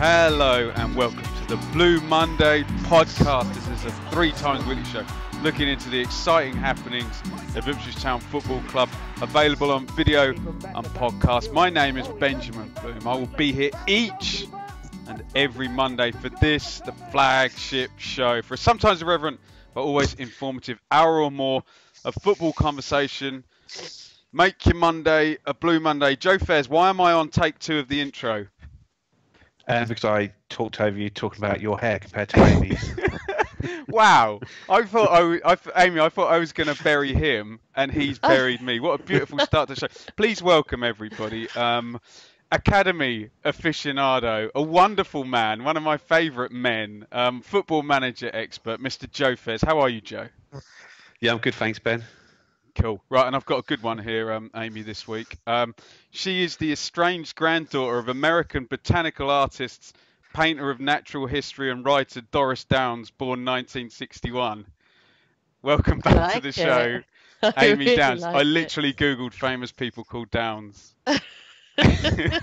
Hello and welcome to the Blue Monday podcast. This is a 3 times weekly show looking into the exciting happenings of Ipswich Town Football Club, available on video and podcast. My name is Benjamin Bloom. I will be here each and every Monday for this, the flagship show, for a sometimes irreverent but always informative hour or more of football conversation. Make your Monday a Blue Monday. Joe Fairs, why am I on take 2 of the intro? Because I talked over you talking about your hair compared to Amy's. Wow. I thought I was going to bury him and he's buried me. What a beautiful start to the show. Please welcome everybody. Academy aficionado, a wonderful man, one of my favourite men, football manager expert, Mr. Joe Fairs. How are you, Joe? Yeah, I'm good, thanks, Ben. Cool. Right, and I've got a good one here, Amy, this week. She is the estranged granddaughter of American botanical artists, painter of natural history and writer Doris Downs, born 1961. Welcome back to the show, Amy really Downs. like I literally Googled famous people called Downs. How you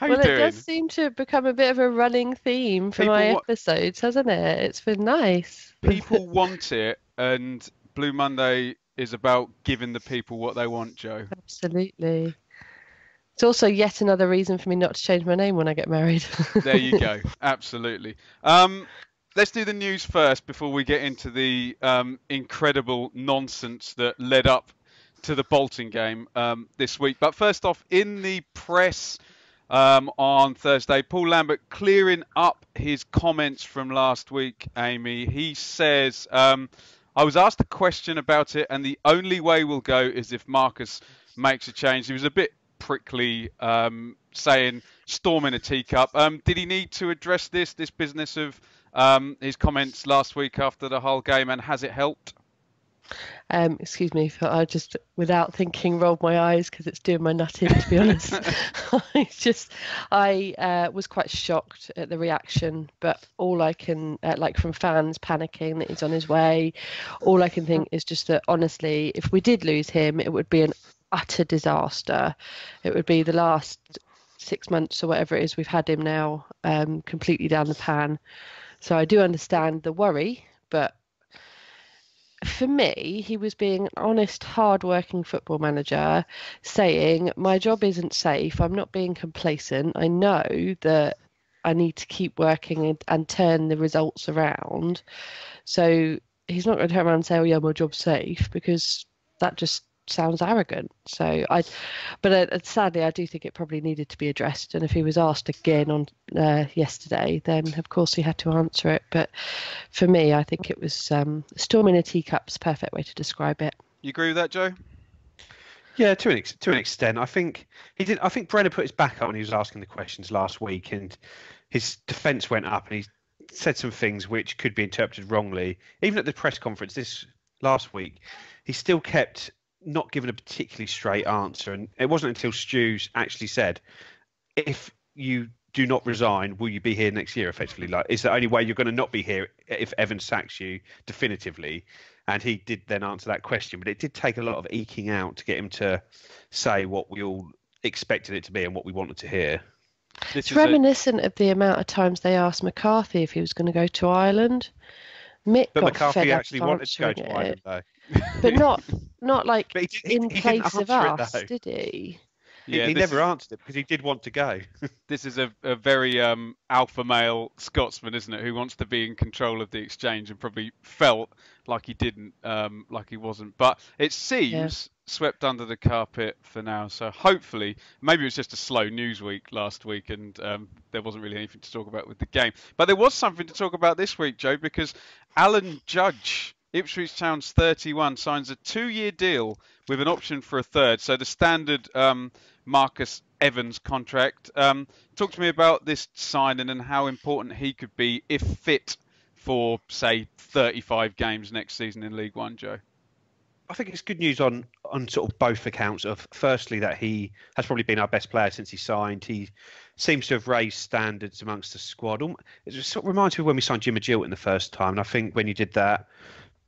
Well, doing? it does seem to become a bit of a running theme for my episodes, hasn't it? It's been nice. People want it, and Blue Monday is about giving the people what they want, Joe. Absolutely. It's also yet another reason for me not to change my name when I get married. There you go. Absolutely. Let's do the news first before we get into the incredible nonsense that led up to the Bolton game this week. But first off, in the press on Thursday, Paul Lambert clearing up his comments from last week, Amy. He says, I was asked a question about it, and the only way we'll go is if Marcus makes a change. He was a bit prickly, saying storm in a teacup. Did he need to address this business of his comments last week after the whole game, and has it helped? Excuse me, I just, without thinking, rolled my eyes because it's doing my nut in, to be honest. I was quite shocked at the reaction, but all I can, from fans panicking that he's on his way, all I can think is just that, honestly, if we did lose him, it would be an utter disaster. It would be the last 6 months or whatever it is we've had him now, completely down the pan. So I do understand the worry, but for me, he was being an honest, hard-working football manager, saying, my job isn't safe, I'm not being complacent, I know that I need to keep working and turn the results around. So he's not going to turn around and say, oh yeah, my job's safe, because that just sounds arrogant. But sadly, I do think it probably needed to be addressed. And if he was asked again on yesterday, then of course he had to answer it. But for me, I think it was storm in a teacup's perfect way to describe it. You agree with that, Joe? Yeah, to an extent. I think he did. I think Brenner put his back up when he was asking the questions last week, and his defence went up, and he said some things which could be interpreted wrongly. Even at the press conference this last week, he still kept not given a particularly straight answer, and it wasn't until Stu's actually said, if you do not resign, will you be here next year? Effectively, like, is the only way you're going to not be here if Evan sacks you definitively? And he did then answer that question, but it did take a lot of eking out to get him to say what we all expected it to be and what we wanted to hear. It's reminiscent of the amount of times they asked McCarthy if he was going to go to Ireland. But McCarthy actually wanted to go to Ireland, though. But not like in place of us, us, did he? Yeah, he never answered it because he did want to go. This is a very alpha male Scotsman, isn't it, who wants to be in control of the exchange and probably felt like he didn't, like he wasn't. But it seems swept under the carpet for now. So hopefully, maybe it was just a slow news week last week and there wasn't really anything to talk about with the game. But there was something to talk about this week, Joe, because Alan Judge, Ipswich Town's 31, signs a 2-year deal with an option for a third. So the standard Marcus Evans contract. Talk to me about this signing and how important he could be if fit for, say, 35 games next season in League One, Joe. I think it's good news on sort of both accounts. Of firstly, that he has probably been our best player since he signed. He seems to have raised standards amongst the squad. It just sort of reminds me of when we signed Jim Agilton the first time. And I think when you did that,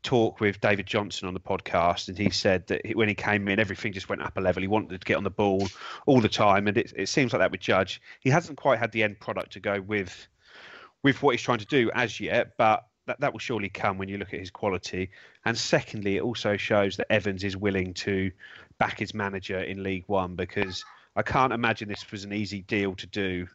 talk with David Johnson on the podcast, and he said that when he came in, everything just went up a level. He wanted to get on the ball all the time, and it seems like that with Judge. He hasn't quite had the end product to go with what he's trying to do as yet, but that will surely come when you look at his quality. And secondly, it also shows that Evans is willing to back his manager in League One, because I can't imagine this was an easy deal to do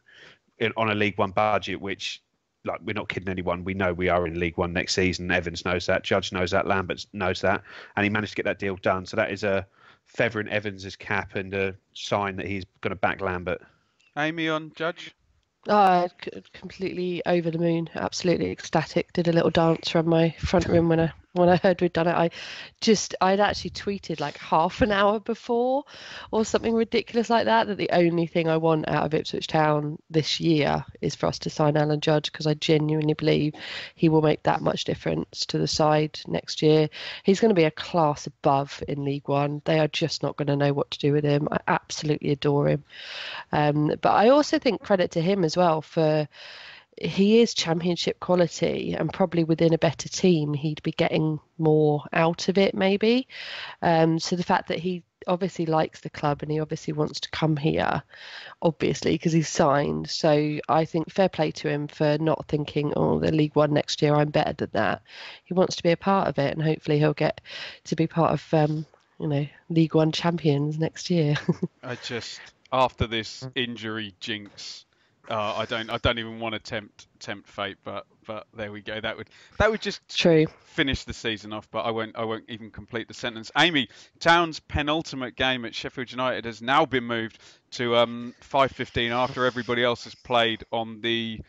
on a League One budget, which, like, we're not kidding anyone. We know we are in League One next season. Evans knows that. Judge knows that. Lambert knows that. And he managed to get that deal done. So that is a feather in Evans' cap and a sign that he's going to back Lambert. Amy, on Judge? Completely over the moon, absolutely ecstatic. Did a little dance around my front room when I heard we'd done it. I'd actually tweeted like half an hour before or something ridiculous like that the only thing I want out of Ipswich Town this year is for us to sign Alan Judge, because I genuinely believe he will make that much difference to the side next year. He's going to be a class above in League One. They are just not going to know what to do with him. I absolutely adore him. But I also think credit to him as well for he is championship quality, and probably within a better team he'd be getting more out of it maybe. So the fact that he obviously likes the club and he obviously wants to come here, obviously because he's signed. So I think fair play to him for not thinking, oh, the League One next year, I'm better than that. He wants to be a part of it, and hopefully he'll get to be part of League One champions next year. After this injury jinx, I don't even want to tempt fate, but there we go. That would just finish the season off. But I won't even complete the sentence. Amy, Town's penultimate game at Sheffield United has now been moved to 5:15 after everybody else has played on the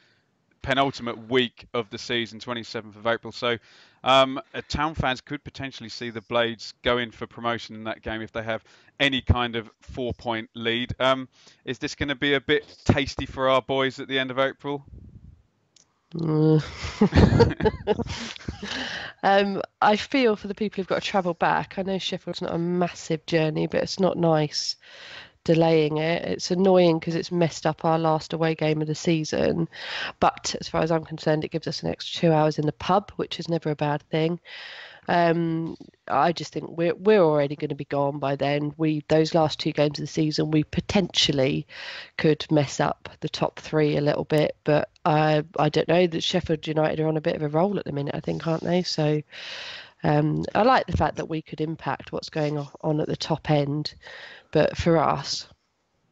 penultimate week of the season, 27th of April. So Town fans could potentially see the Blades go in for promotion in that game if they have any kind of 4-point lead. Is this going to be a bit tasty for our boys at the end of April? I feel for the people who've got to travel back. I know Sheffield's not a massive journey, but it's not nice delaying it. It's annoying because it's messed up our last away game of the season, but as far as I'm concerned, it gives us an extra 2 hours in the pub, which is never a bad thing. I just think we're already going to be gone by then. Those last 2 games of the season, we potentially could mess up the top 3 a little bit, but I don't know. That Sheffield United are on a bit of a roll at the minute, I think, aren't they? So I like the fact that we could impact what's going on at the top end. But for us,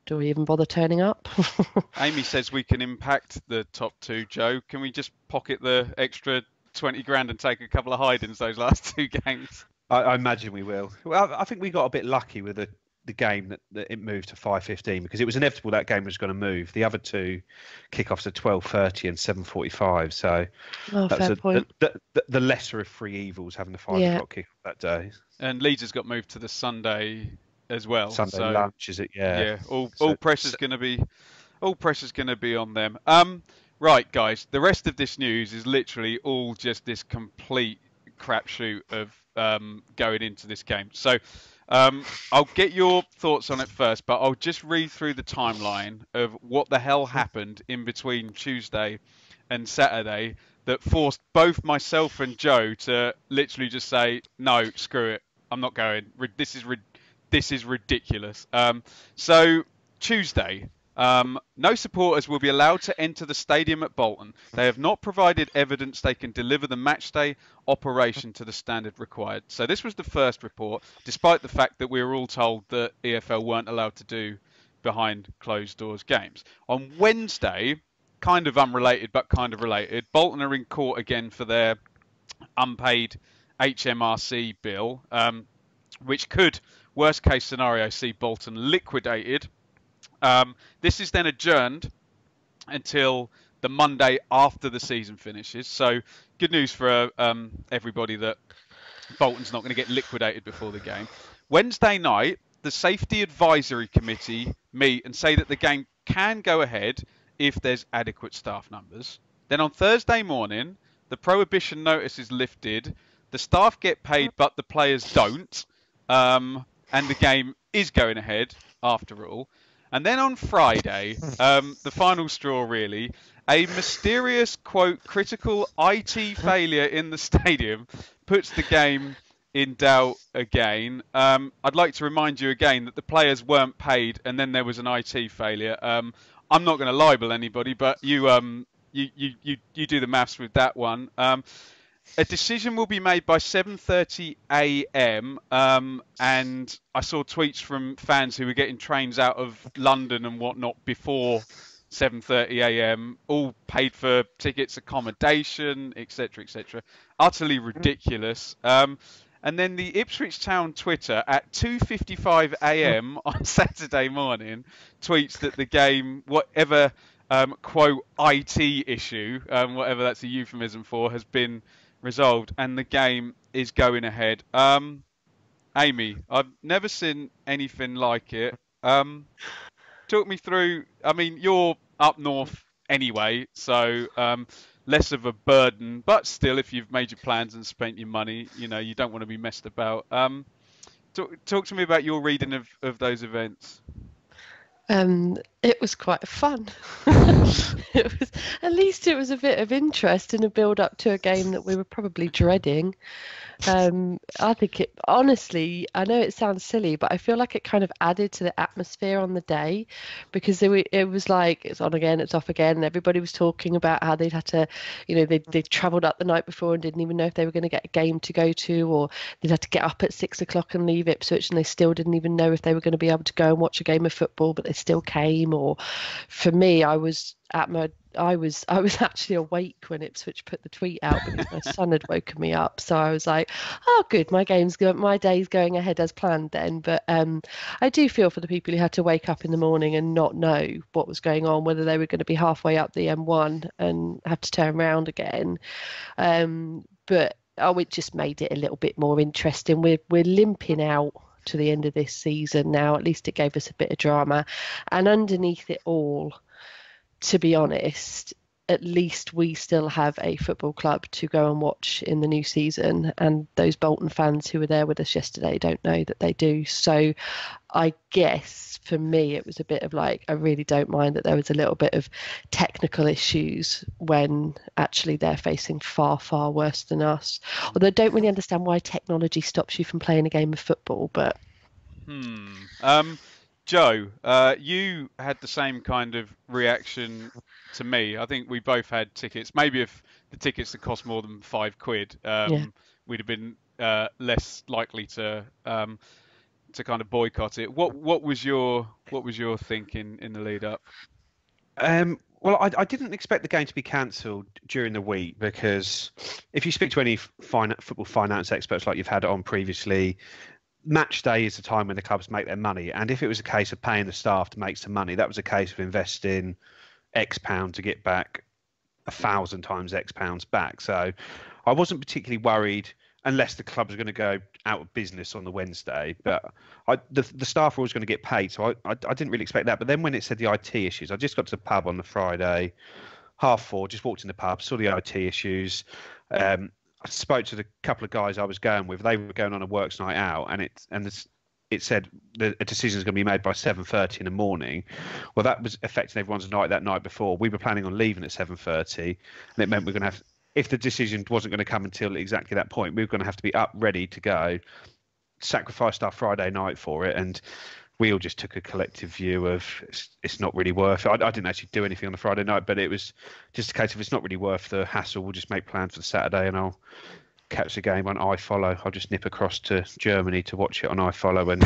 do we even bother turning up? Amy says we can impact the top 2. Joe, can we just pocket the extra 20 grand and take a couple of hide-ins those last 2 games? I imagine we will. Well, I think we got a bit lucky with the game that it moved to 5:15, because it was inevitable that game was going to move. The other 2 kickoffs are 12:30 and 7:45, so that was the lesser of 3 evils, having the 5 o'clock kickoff that day. And Leeds has got moved to the Sunday as well. Sunday lunch, is it? Yeah. All pressure's going to be on them. Right, guys. The rest of this news is literally all just this complete crapshoot of going into this game. So I'll get your thoughts on it first, but I'll just read through the timeline of what the hell happened in between Tuesday and Saturday that forced both myself and Joe to literally just say, no, screw it, I'm not going. This is ridiculous. So Tuesday, no supporters will be allowed to enter the stadium at Bolton. They have not provided evidence they can deliver the matchday operation to the standard required. So this was the first report, despite the fact that we were all told that EFL weren't allowed to do behind closed doors games. On Wednesday, kind of unrelated but kind of related, Bolton are in court again for their unpaid HMRC bill, which could, worst case scenario, see Bolton liquidated. This is then adjourned until the Monday after the season finishes. So good news for everybody that Bolton's not going to get liquidated before the game. Wednesday night, the Safety Advisory Committee meet and say that the game can go ahead if there's adequate staff numbers. Then on Thursday morning, the prohibition notice is lifted. The staff get paid, but the players don't. And the game is going ahead after all. And then on Friday, the final straw really, A mysterious, quote, critical IT failure in the stadium puts the game in doubt again. I'd like to remind you again that the players weren't paid, and then there was an IT failure. I'm not going to libel anybody, but you do the maths with that one. A decision will be made by 7:30 a.m. And I saw tweets from fans who were getting trains out of London and whatnot before 7:30 a.m. All paid for tickets, accommodation, etc., etc. Utterly ridiculous. And then the Ipswich Town Twitter at 2:55 a.m. on Saturday morning tweets that the game, whatever quote IT issue, whatever that's a euphemism for, has been resolved and the game is going ahead. Amy, I've never seen anything like it. Talk me through. I mean, you're up north anyway, so less of a burden. But still, if you've made your plans and spent your money, you know you don't want to be messed about. Talk to me about your reading of those events. It was quite fun. It was, at least it was a bit of interest in a build up to a game that we were probably dreading. I think it, honestly, I know it sounds silly, but I feel like it kind of added to the atmosphere on the day, because it was like it's on again, it's off again, and everybody was talking about how they'd had to, they'd travelled up the night before and didn't even know if they were going to get a game to go to, or they'd had to get up at 6 o'clock and leave Ipswich, and they still didn't even know if they were going to be able to go and watch a game of football, but they still came. Or for me, I was actually awake when Ipswich put the tweet out because my son had woken me up. So I was like, oh, good, my day's going ahead as planned then. But I do feel for the people who had to wake up in the morning and not know what was going on, whether they were going to be halfway up the M1 and have to turn around again. But it just made it a little bit more interesting. We're limping out to the end of this season now. At least it gave us a bit of drama. And underneath it all, to be honest, at least we still have a football club to go and watch in the new season, and those Bolton fans who were there with us yesterday don't know that they do. So I guess for me it was a bit of like, I really don't mind that there was a little bit of technical issues when actually they're facing far, far worse than us. Although I don't really understand why technology stops you from playing a game of football, but Joe, you had the same kind of reaction to me. I think we both had tickets. Maybe if the tickets had cost more than £5, we'd have been less likely to kind of boycott it. What was your thinking in the lead up? Well, I didn't expect the game to be cancelled during the week, because if you speak to any football finance experts like you've had on previously, Matchday is the time when the clubs make their money, and if it was a case of paying the staff to make some money, that was a case of investing X pound to get back 1,000 times X pounds back. So I wasn't particularly worried, unless the clubs are going to go out of business on the Wednesday. But the staff were always going to get paid, so I didn't really expect that. But then when it said the IT issues, I just got to the pub on the Friday, 4:30, just walked in the pub, saw the IT issues. I spoke to the couple of guys I was going with. They were going on a works night out, and it said a decision is going to be made by 7:30 in the morning. Well, that was affecting everyone's night that night before. We were planning on leaving at 7:30, and it meant we're going to have, if the decision wasn't going to come until exactly that point, we were going to have to be up ready to go, sacrificed our Friday night for it, and we all just took a collective view of it's not really worth it. I didn't actually do anything on the Friday night, but it was just a case of it's not really worth the hassle. We'll just make plans for the Saturday, and I'll catch the game on iFollow. I'll just nip across to Germany to watch it on iFollow and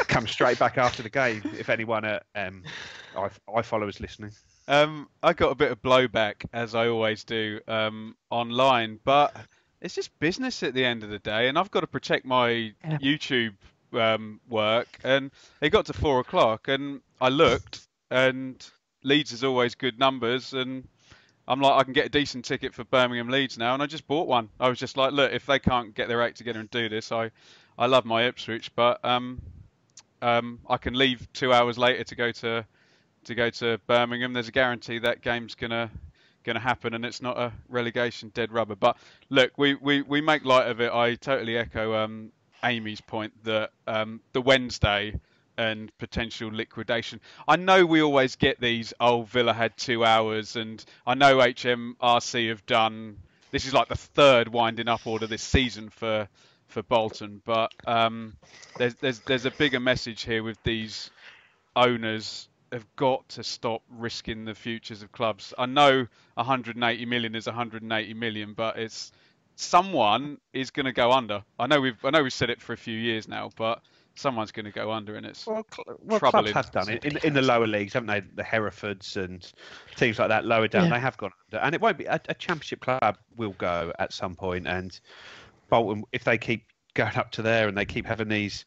come straight back after the game. If anyone at iFollow is listening. I got a bit of blowback, as I always do, online, but it's just business at the end of the day, and I've got to protect my YouTube work, and it got to 4 o'clock and I looked, and Leeds is always good numbers, and I'm like, I can get a decent ticket for Birmingham Leeds now, and I just bought one. I was just like, look, if they can't get their act together and do this, I love my Ipswich, but I can leave 2 hours later to go to Birmingham. There's a guarantee that game's gonna happen, and it's not a relegation dead rubber. But look, we make light of it. I totally echo Amy's point that the Wednesday and potential liquidation. I know we always get these, Villa had 2 hours, and I know HMRC have done, this is like the third winding up order this season for Bolton, but there's a bigger message here with these owners have got to stop risking the futures of clubs. I know 180 million is 180 million, but it's someone is going to go under. I know we've said it for a few years now, but someone's going to go under, and it's clubs have done it in the lower leagues, haven't they? The Herefords and teams like that lower down, they have gone under, and it won't be a championship club will go at some point. And Bolton, if they keep going up to there and they keep having these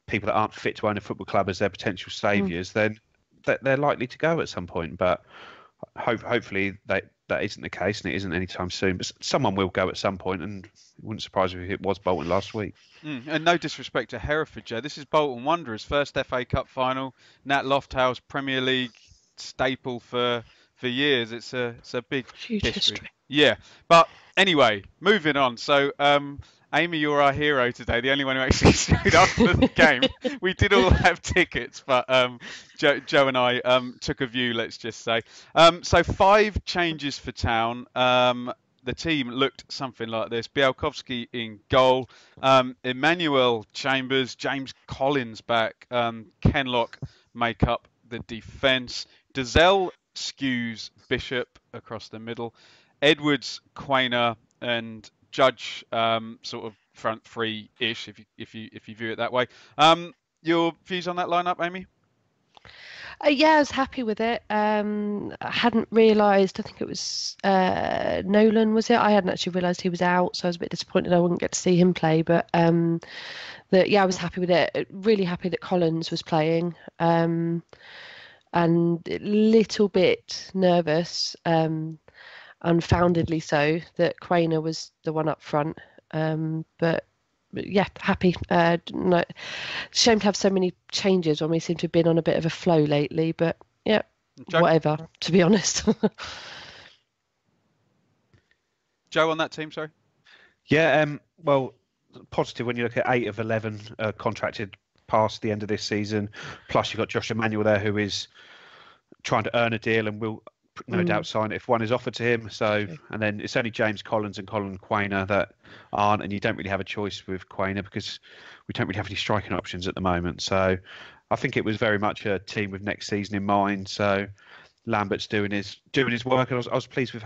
people that aren't fit to own a football club as their potential saviours, then they're likely to go at some point. But hopefully that isn't the case, and it isn't anytime soon. But someone will go at some point, and it wouldn't surprise me if it was Bolton last week. And no disrespect to Hereford, Joe. This is Bolton Wanderers' first FA Cup final. Nat Lofthouse, Premier League staple for years. It's a big history. Yeah, but anyway, moving on. So, Amy, you're our hero today, the only one who actually showed up for the game. We did all have tickets, but Joe and I took a view, let's just say. So 5 changes for Town. The team looked something like this. Białkowski in goal. Emmanuel Chambers, James Collins back. Kenlock make up the defence. Dazelle skews Bishop across the middle. Edwards, Quainer, and Judge sort of front three-ish, if you view it that way. Your views on that lineup, Amy? Yeah, I was happy with it. I hadn't realised, I think it was Nolan, was it? I hadn't actually realised he was out, so I was a bit disappointed I wouldn't get to see him play. But I was happy with it. Really happy that Collins was playing. And a little bit nervous, unfoundedly so, that Quainer was the one up front. But yeah, happy. No, shame to have so many changes when we seem to have been on a bit of a flow lately. But yeah, Joe? Whatever, to be honest. Joe, on that team, sorry? Yeah, well, positive when you look at 8 of 11 contracted past the end of this season. Plus, you've got Josh Emmanuel there, who is trying to earn a deal and will no doubt sign it if one is offered to him. So, and then it's only James Collins and Colin Quainer that aren't, and you don't really have a choice with Quainer because we don't really have any striking options at the moment. So, I think it was very much a team with next season in mind. So, Lambert's doing his work, and I was pleased with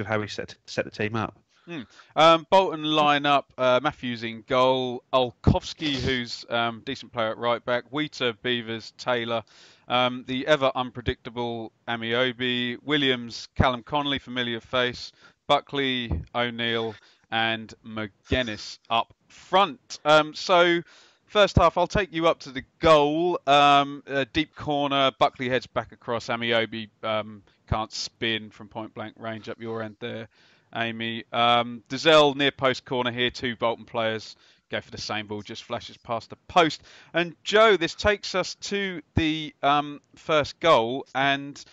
how he set the team up. Bolton lineup: Matthews in goal, Olkowski, who's decent player at right back, Wheater, Beavers, Taylor. The ever unpredictable Amiobi, Williams, Callum Connolly, familiar face, Buckley, O'Neill, and McGuinness up front. So, first half, I'll take you up to the goal. A deep corner, Buckley heads back across. Amiobi can't spin from point blank range up your end there, Amy. Dazelle near post corner here, 2 Bolton players go for the same ball, just flashes past the post. And Joe, this takes us to the first goal, and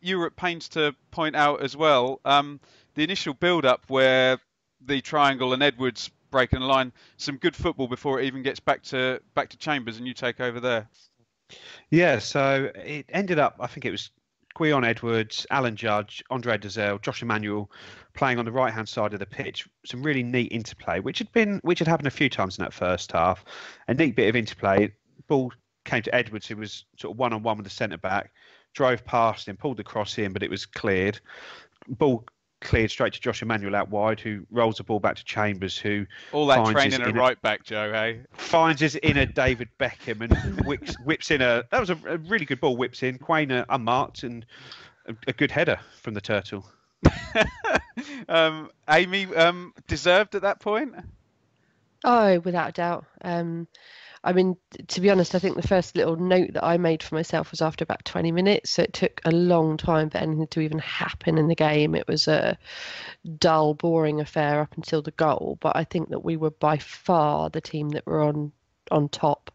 you were at pains to point out as well the initial build-up where the triangle and Edwards breaking the line, some good football before it even gets back to Chambers, and you take over there. Yeah, so it ended up, I think it was Guion Edwards, Alan Judge, Andre Dazelle, Josh Emmanuel playing on the right-hand side of the pitch. Some really neat interplay, which had happened a few times in that first half. A neat bit of interplay. Ball came to Edwards, who was sort of one-on-one with the centre-back, drove past him, pulled the cross in, but it was cleared. Ball cleared straight to Josh Emmanuel out wide, who rolls the ball back to Chambers, who all that training a right back, Joe, hey? Finds his inner David Beckham and whips in that was a really good ball, whips in. Quainer unmarked and a good header from the turtle. Amy, deserved at that point? Oh, without a doubt. I mean, to be honest, I think the first little note that I made for myself was after about 20 minutes. So it took a long time for anything to even happen in the game. It was a dull, boring affair up until the goal. But I think that we were by far the team that were on top.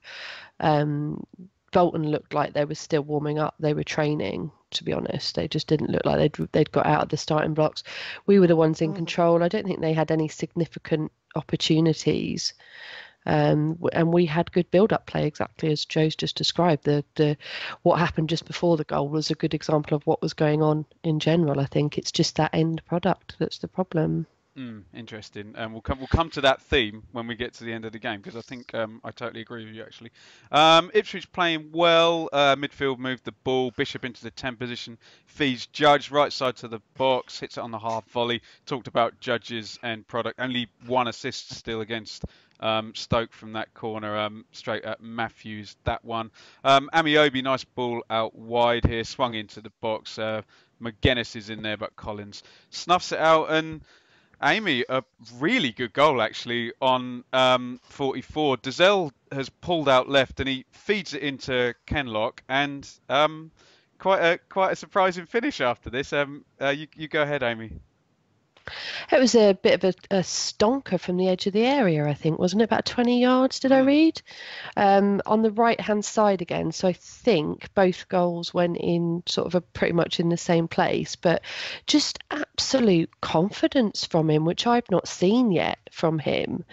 Bolton looked like they were still warming up. They were training, to be honest. They just didn't look like they'd got out of the starting blocks. We were the ones in control. I don't think they had any significant opportunities. and we had good build-up play, exactly as Joe's just described. The what happened just before the goal was a good example of what was going on in general. I think it's just that end product that's the problem. Interesting. And we'll come to that theme when we get to the end of the game, because I think I totally agree with you actually. Ipswich playing well. Midfield moved the ball. Bishop into the 10 position. Feeds Judge right side to the box. Hits it on the half volley. Talked about Judge's end product. Only one assist still against Stoke from that corner. Straight at Matthews, that one. Amiobi, nice ball out wide here. Swung into the box. McGuinness is in there, but Collins snuffs it out. And Amy, a really good goal actually on 44. Dazelle has pulled out left and he feeds it into Kenlock, and quite a surprising finish after this. You go ahead, Amy. It was a bit of a stonker from the edge of the area, I think, wasn't it? About 20 yards, did I read? On the right-hand side again. So I think both goals went in sort of pretty much in the same place, but just absolute confidence from him, which I've not seen yet from him.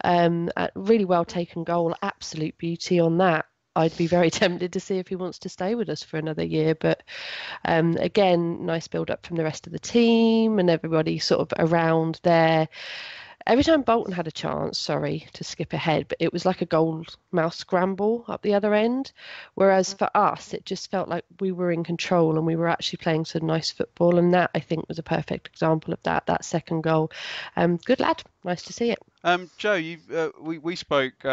A really well taken goal, absolute beauty on that. I'd be very tempted to see if he wants to stay with us for another year. But again, nice build up from the rest of the team and everybody sort of around there. Every time Bolton had a chance, sorry to skip ahead, but it was like a goal mouse scramble up the other end. Whereas for us, it just felt like we were in control and we were actually playing some nice football. And that, I think, was a perfect example of that second goal. Good lad. Nice to see it. Joe, we spoke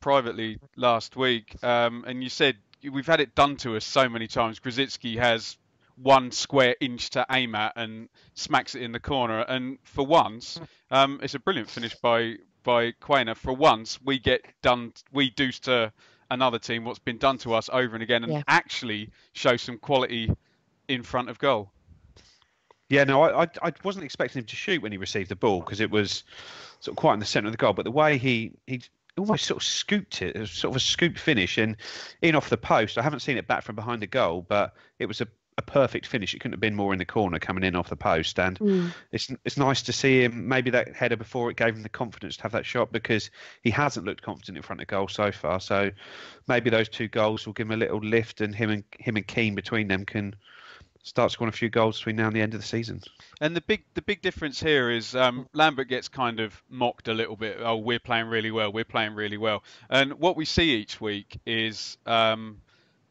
privately last week, and you said we've had it done to us so many times. Grzycki has 1 square inch to aim at and smacks it in the corner. And for once, it's a brilliant finish by Quainer. For once, we do to another team what's been done to us over and again, and actually show some quality in front of goal. Yeah, no, I wasn't expecting him to shoot when he received the ball, because it was sort of quite in the centre of the goal. But the way he almost sort of scooped it, was sort of a scoop finish and in off the post. I haven't seen it back from behind the goal, but it was a perfect finish. It couldn't have been more in the corner, coming in off the post. And it's nice to see him. Maybe that header before it gave him the confidence to have that shot, because he hasn't looked confident in front of goal so far. So maybe those 2 goals will give him a little lift, and him and Keane between them can start scoring a few goals between now and the end of the season. And the big difference here is Lambert gets kind of mocked a little bit. Oh, we're playing really well. And what we see each week is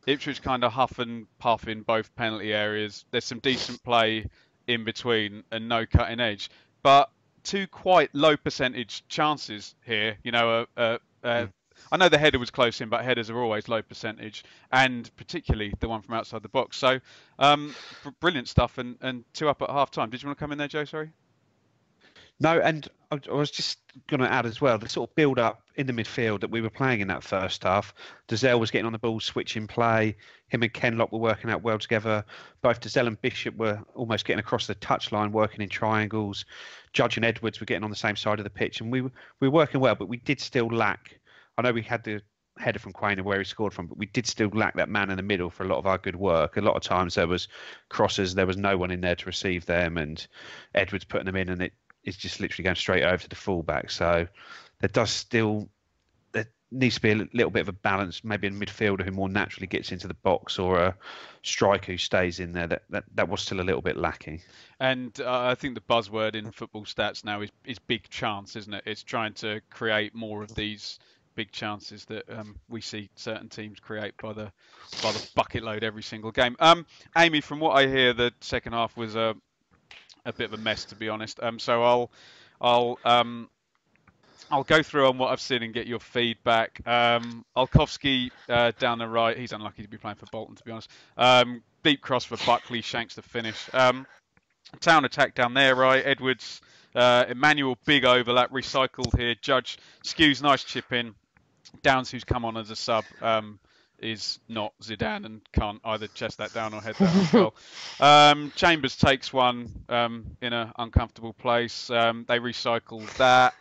Ipswich kind of huff and puff in both penalty areas. There's some decent play in between and no cutting edge. But 2 quite low percentage chances here. You know, I know the header was close in, but headers are always low percentage, and particularly the one from outside the box. So brilliant stuff, and 2 up at half time. Did you want to come in there, Joe? Sorry. No, and I was just going to add as well, the sort of build-up in the midfield that we were playing in that first half. Dazelle was getting on the ball, switching play. Him and Kenlock were working out well together. Both Dazelle and Bishop were almost getting across the touchline, working in triangles. Judge and Edwards were getting on the same side of the pitch, and we were working well, but we did still lack. I know we had the header from Quainer where he scored from, but we did still lack that man in the middle for a lot of our good work. A lot of times there was crosses, there was no one in there to receive them, and Edwards putting them in, and it's just literally going straight over to the fullback. So there needs to be a little bit of a balance, maybe a midfielder who more naturally gets into the box, or a striker who stays in there. That was still a little bit lacking. And I think the buzzword in football stats now is big chance, isn't it? It's trying to create more of these big chances that we see certain teams create by the bucket load every single game. Amy, from what I hear, the second half was a bit of a mess, to be honest. So I'll go through on what I've seen and get your feedback. Olkowski down the right, he's unlucky to be playing for Bolton, to be honest. Deep cross for Buckley, shanks the finish. Town attack down there, right? Edwards, Emmanuel, big overlap, recycled here. Judge skews, nice chip in. Downs, who's come on as a sub, is not Zidane and can't either chest that down or head that as well. Chambers takes one in an uncomfortable place. They recycle that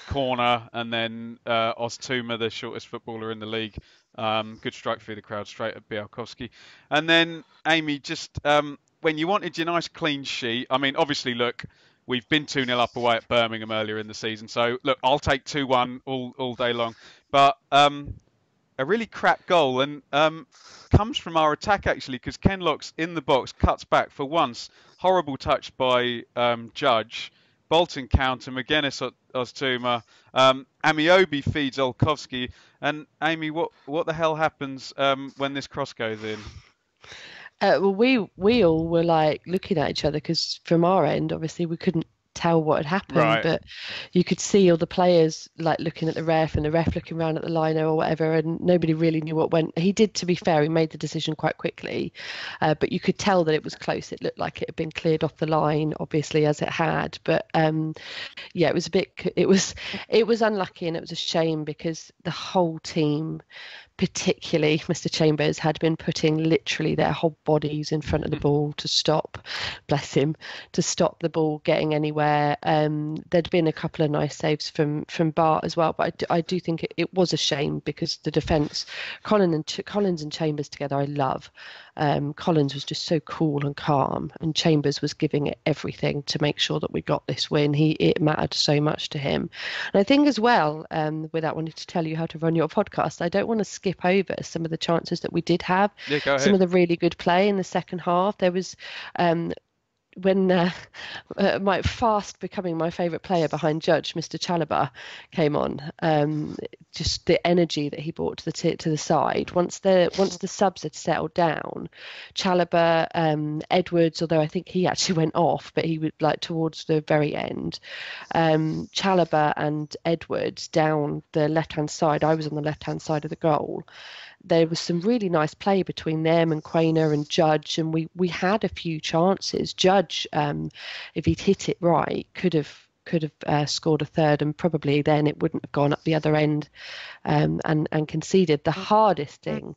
corner, and then Ostuma, the shortest footballer in the league. Good strike through the crowd straight at Bialkowski. And then, Amy, just when you wanted your nice clean sheet, I mean, obviously, look, We've been 2-0 up away at Birmingham earlier in the season. So, look, I'll take 2-1 all day long. But a really crap goal, and comes from our attack, actually, because Kenlock's in the box, cuts back for once. Horrible touch by Judge. Bolton counter, McGuinness Oztuma. Amiobi feeds Olkowski. And, Amy, what the hell happens when this cross goes in? Well, we all were like looking at each other because from our end, obviously, we couldn't tell what had happened, Right. but you could see all the players like looking at the ref and the ref looking around at the liner or whatever, and nobody really knew what went. He did, to be fair, he made the decision quite quickly, but you could tell that it was close. It looked like it had been cleared off the line, obviously, as it had, but yeah, it was a bit, it was unlucky, and it was a shame because the whole team, particularly Mr. Chambers, had been putting literally their whole bodies in front of the ball to stop, bless him, to stop the ball getting anywhere. There'd been a couple of nice saves from Bart as well, but I do think it was a shame because the defence, Collins and Chambers together, I love. Collins was just so cool and calm, and Chambers was giving it everything to make sure that we got this win. It mattered so much to him. And I think as well, without wanting to tell you how to run your podcast, I don't want to skip over some of the chances that we did have. Yeah, go ahead. Some of the really good play in the second half. There was when my fast becoming my favourite player behind Judge, Mr. Chalobah, came on. Just the energy that he brought to the side. Once the subs had settled down, Chalobah, Edwards, although I think he actually went off, but he would like towards the very end. Chalobah and Edwards down the left-hand side. I was on the left-hand side of the goal. There was some really nice play between them and Quainer and Judge, and we had a few chances. Judge, if he'd hit it right, could have scored a third, and probably then it wouldn't have gone up the other end and conceded. The hardest thing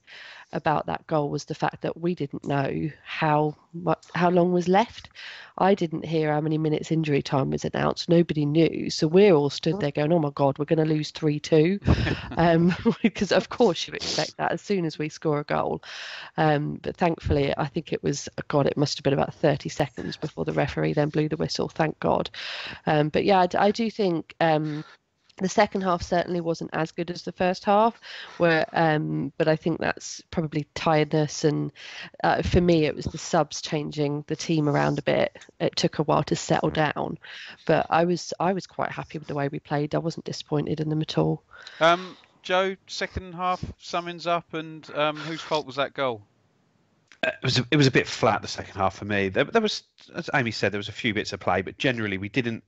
about that goal was the fact that we didn't know how long was left. I didn't hear how many minutes injury time was announced. Nobody knew. So we're all stood there going, oh my God, we're going to lose 3-2. Because of course you expect that as soon as we score a goal. But thankfully, I think it must have been about 30 seconds before the referee then blew the whistle. Thank God. But yeah, I do think the second half certainly wasn't as good as the first half, but I think that's probably tiredness, and for me it was the subs changing the team around a bit. It took a while to settle down, but I was quite happy with the way we played. I wasn't disappointed in them at all. Joe, second half summons up, and whose fault was that goal? It was a bit flat the second half for me. There was, as Amy said, there was a few bits of play, but generally we didn't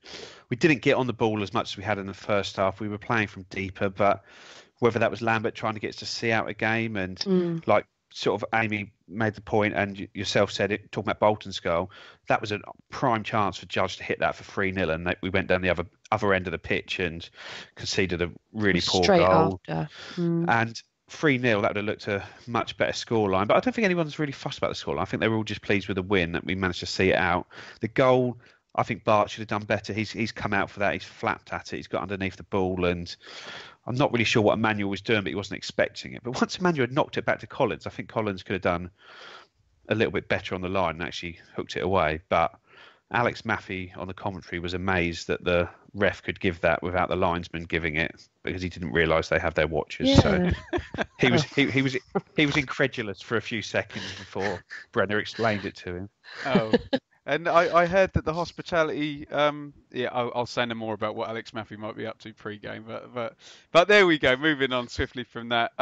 get on the ball as much as we had in the first half. We were playing from deeper, but whether that was Lambert trying to get us to see out a game, and like sort of Amy made the point, and yourself said it, talking about Bolton's goal, that was a prime chance for Judge to hit that for 3-0, and we went down the other end of the pitch and conceded a really poor straight goal. After. And 3-0, that would have looked a much better scoreline. But I don't think anyone's really fussed about the scoreline. I think they were all just pleased with the win, that we managed to see it out. The goal, I think Bart should have done better. He's come out for that. He's flapped at it. He's got underneath the ball. And I'm not really sure what Emmanuel was doing, but he wasn't expecting it. But once Emmanuel had knocked it back to Collins, I think Collins could have done a little bit better on the line and actually hooked it away. But Alex Maffey on the commentary was amazed that the ref could give that without the linesman giving it, because he didn't realise they have their watches. Yeah. So he was incredulous for a few seconds before Brenner explained it to him. Oh, and I heard that the hospitality. I'll say no more about what Alex Maffey might be up to pre-game, but there we go. Moving on swiftly from that.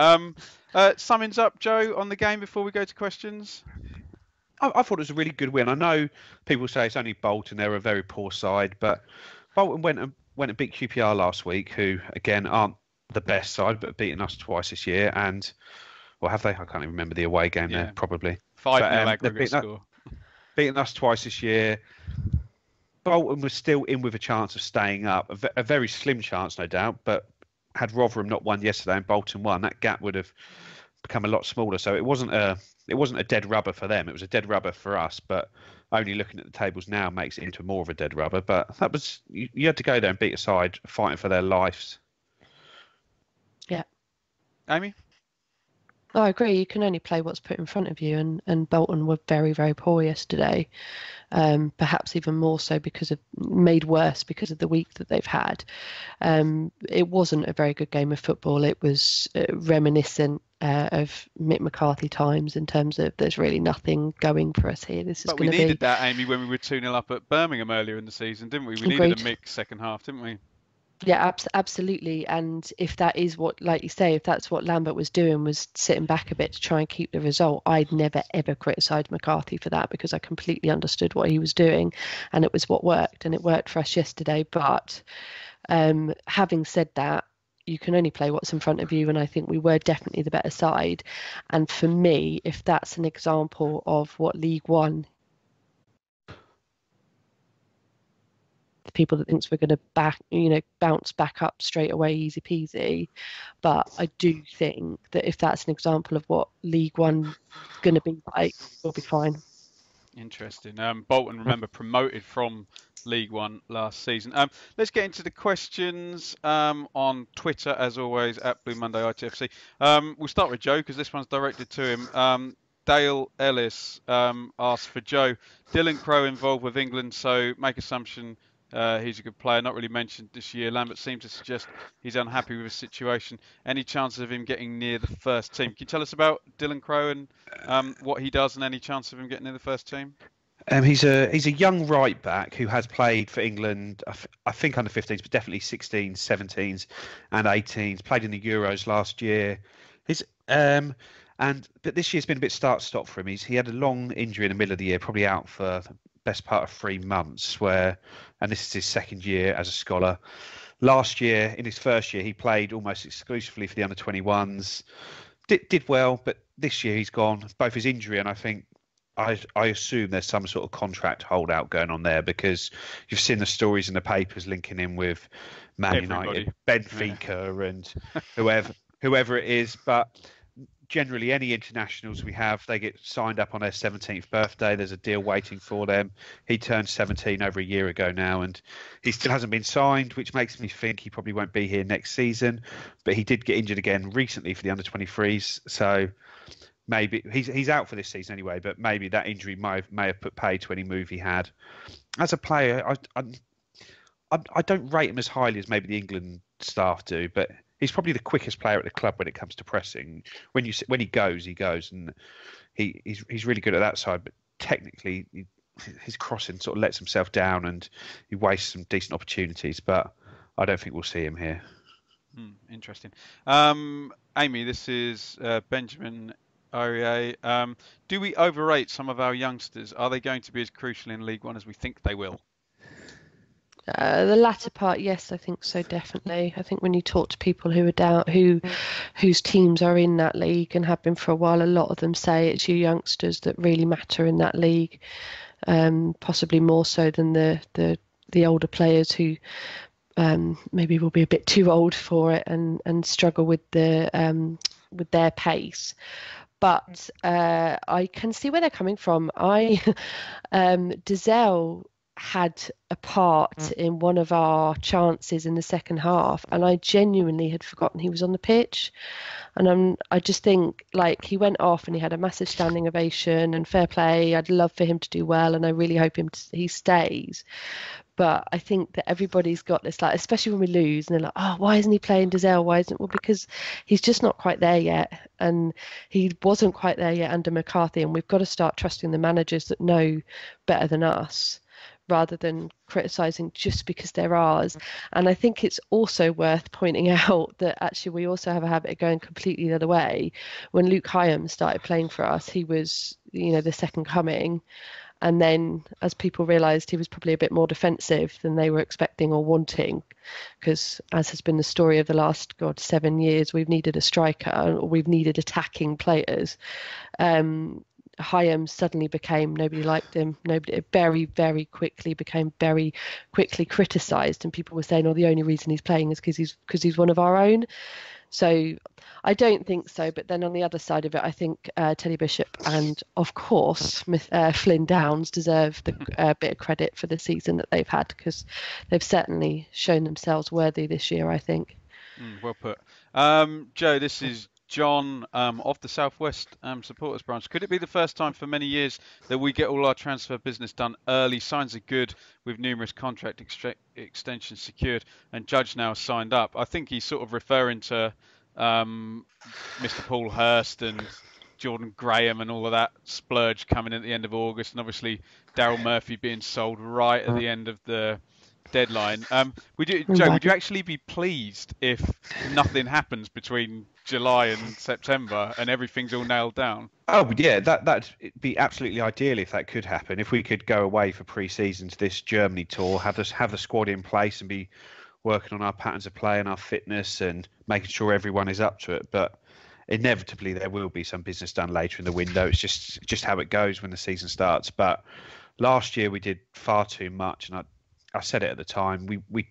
Summons up, Joe, on the game before we go to questions. I thought it was a really good win. I know people say it's only Bolton; they're a very poor side, but Bolton went and beat QPR last week, who again aren't the best side, but have beaten us twice this year. And well, have they? I can't even remember the away game there. Probably 5-0 aggregate score. Beaten us twice this year. Bolton was still in with a chance of staying up, a very slim chance, no doubt. But had Rotherham not won yesterday and Bolton won, that gap would have become a lot smaller. So it wasn't a dead rubber for them. It was a dead rubber for us. But only looking at the tables now makes it into more of a dead rubber. But that was you had to go there and beat a side fighting for their lives. Yeah. Amy? I agree. You can only play what's put in front of you, and Bolton were very, very poor yesterday. Perhaps even more so made worse because of the week that they've had. It wasn't a very good game of football. It was reminiscent of Mick McCarthy times in terms of there's really nothing going for us here. This is But we going to be needed that, Amy, when we were 2-0 up at Birmingham earlier in the season, didn't we? We needed a agreed. mixed second half, didn't we? Yeah, absolutely. And if that is what, like you say, if that's what Lambert was doing, was sitting back a bit to try and keep the result, I'd never ever criticised McCarthy for that because I completely understood what he was doing, and it was what worked, and it worked for us yesterday. But having said that, you can only play what's in front of you, and I think we were definitely the better side. And for me, if that's an example of what League One, people that thinks we're going to bounce back up straight away, easy peasy. But I do think that if that's an example of what League One is going to be like, we'll be fine. Interesting. Bolton, remember, promoted from League One last season. Let's get into the questions on Twitter, as always, at Blue Monday ITFC. We'll start with Joe because this one's directed to him. Dale Ellis asked for Joe. Dylan Crowe involved with England, so make assumption he's a good player. Not really mentioned this year. Lambert seemed to suggest he's unhappy with his situation. Any chances of him getting near the first team? Can you tell us about Dylan Crowe and what he does, and any chance of him getting near the first team? He's a young right back who has played for England, I think under 15s, but definitely 16s, 17s, and 18s. Played in the Euros last year. But this year's been a bit start-stop for him. He had a long injury in the middle of the year, probably out for the best part of 3 months. And this is his second year as a scholar. Last year, in his first year, he played almost exclusively for the under-21s. Did well, but this year he's gone. Both his injury and I assume there's some sort of contract holdout going on there because you've seen the stories in the papers linking him with Man United, Benfica, and whoever it is. But generally, any internationals we have, they get signed up on their 17th birthday. There's a deal waiting for them. He turned 17 over a year ago now, and he still hasn't been signed, which makes me think he probably won't be here next season. But he did get injured again recently for the under-23s, so maybe he's out for this season anyway, but maybe that injury may have put paid to any move he had. As a player, I don't rate him as highly as maybe the England staff do, but he's probably the quickest player at the club when it comes to pressing. When he goes, and he's really good at that side. But technically, his crossing sort of lets himself down, and he wastes some decent opportunities. But I don't think we'll see him here. Interesting. Amy, this is Benjamin Aurier. Do we overrate some of our youngsters? Are they going to be as crucial in League One as we think they will? The latter part, yes, I think so, definitely. I think when you talk to people who are down, whose teams are in that league and have been for a while, a lot of them say it's you youngsters that really matter in that league, possibly more so than the older players who maybe will be a bit too old for it and struggle with their pace. But I can see where they're coming from. Dizelle had a part in one of our chances in the second half, and I genuinely had forgotten he was on the pitch. And I just think, like, he went off and he had a massive standing ovation, and fair play. I'd love for him to do well, and I really hope he stays. But I think that everybody's got this, like, especially when we lose, and they're like, oh, why isn't he playing Dizelle? Why isn't? Well, because he's just not quite there yet, and he wasn't quite there yet under McCarthy, and we've got to start trusting the managers that know better than us, rather than criticising just because they're ours. And I think it's also worth pointing out that actually we also have a habit of going completely the other way. When Luke Hyam started playing for us, he was, the second coming. And then as people realised, he was probably a bit more defensive than they were expecting or wanting, because as has been the story of the last 7 years, we've needed a striker, or we've needed attacking players. Hyam suddenly became, nobody liked him. Nobody, very, very quickly became very quickly criticised, and people were saying, "Oh, the only reason he's playing is because he's one of our own." So I don't think so. But then on the other side of it, I think Teddy Bishop and of course Flynn Downs deserve the bit of credit for the season that they've had, because they've certainly shown themselves worthy this year, I think. Well put. Joe, this is John of the Southwest supporters branch. Could it be the first time for many years that we get all our transfer business done early? Signs are good with numerous contract extensions secured and Judge now signed up. I think he's sort of referring to Mr. Paul Hurst and Jordan Graham and all of that splurge coming in at the end of August, and obviously Daryl Murphy being sold right at the end of the deadline. Joe, would you actually be pleased if nothing happens between July and September and everything's all nailed down? Oh yeah, that'd be absolutely ideal if that could happen. If we could go away for pre-season to this Germany tour, have the squad in place and be working on our patterns of play and our fitness and making sure everyone is up to it. But inevitably there will be some business done later in the window. It's just how it goes when the season starts. But last year we did far too much, and I said it at the time. We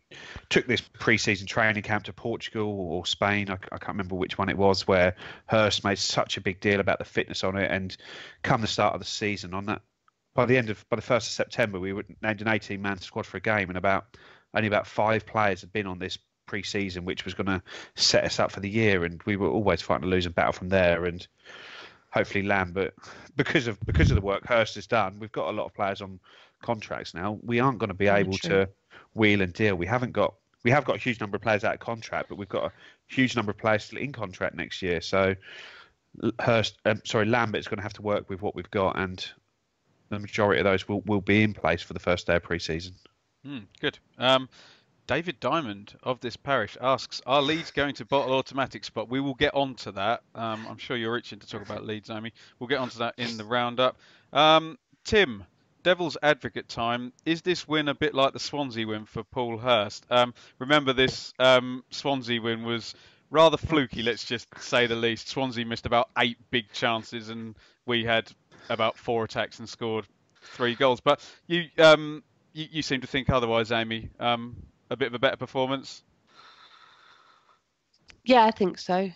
took this pre-season training camp to Portugal or Spain. I can't remember which one it was, where Hurst made such a big deal about the fitness on it. And come the start of the season, by the 1st of September, we were named an 18-man squad for a game, and only about 5 players had been on this pre-season, which was going to set us up for the year. And we were always fighting a losing battle from there. And hopefully Lambert, because of the work Hurst has done, we've got a lot of players on contracts now. We aren't going to be able to wheel and deal. We have got a huge number of players out of contract, but we've got a huge number of players still in contract next year. So Lambert's going to have to work with what we've got, and the majority of those will be in place for the first day of pre-season. Good. David Diamond of this parish asks, are Leeds going to bottle automatics? But we will get on to that. I'm sure you're itching to talk about Leeds, Amy. We'll get on to that in the roundup. Tim, devil's advocate time. Is this win a bit like the Swansea win for Paul Hurst? Remember, this Swansea win was rather fluky, let's just say the least. Swansea missed about 8 big chances, and we had about 4 attacks and scored 3 goals. But you seem to think otherwise, Amy. A bit of a better performance? Yeah, I think so.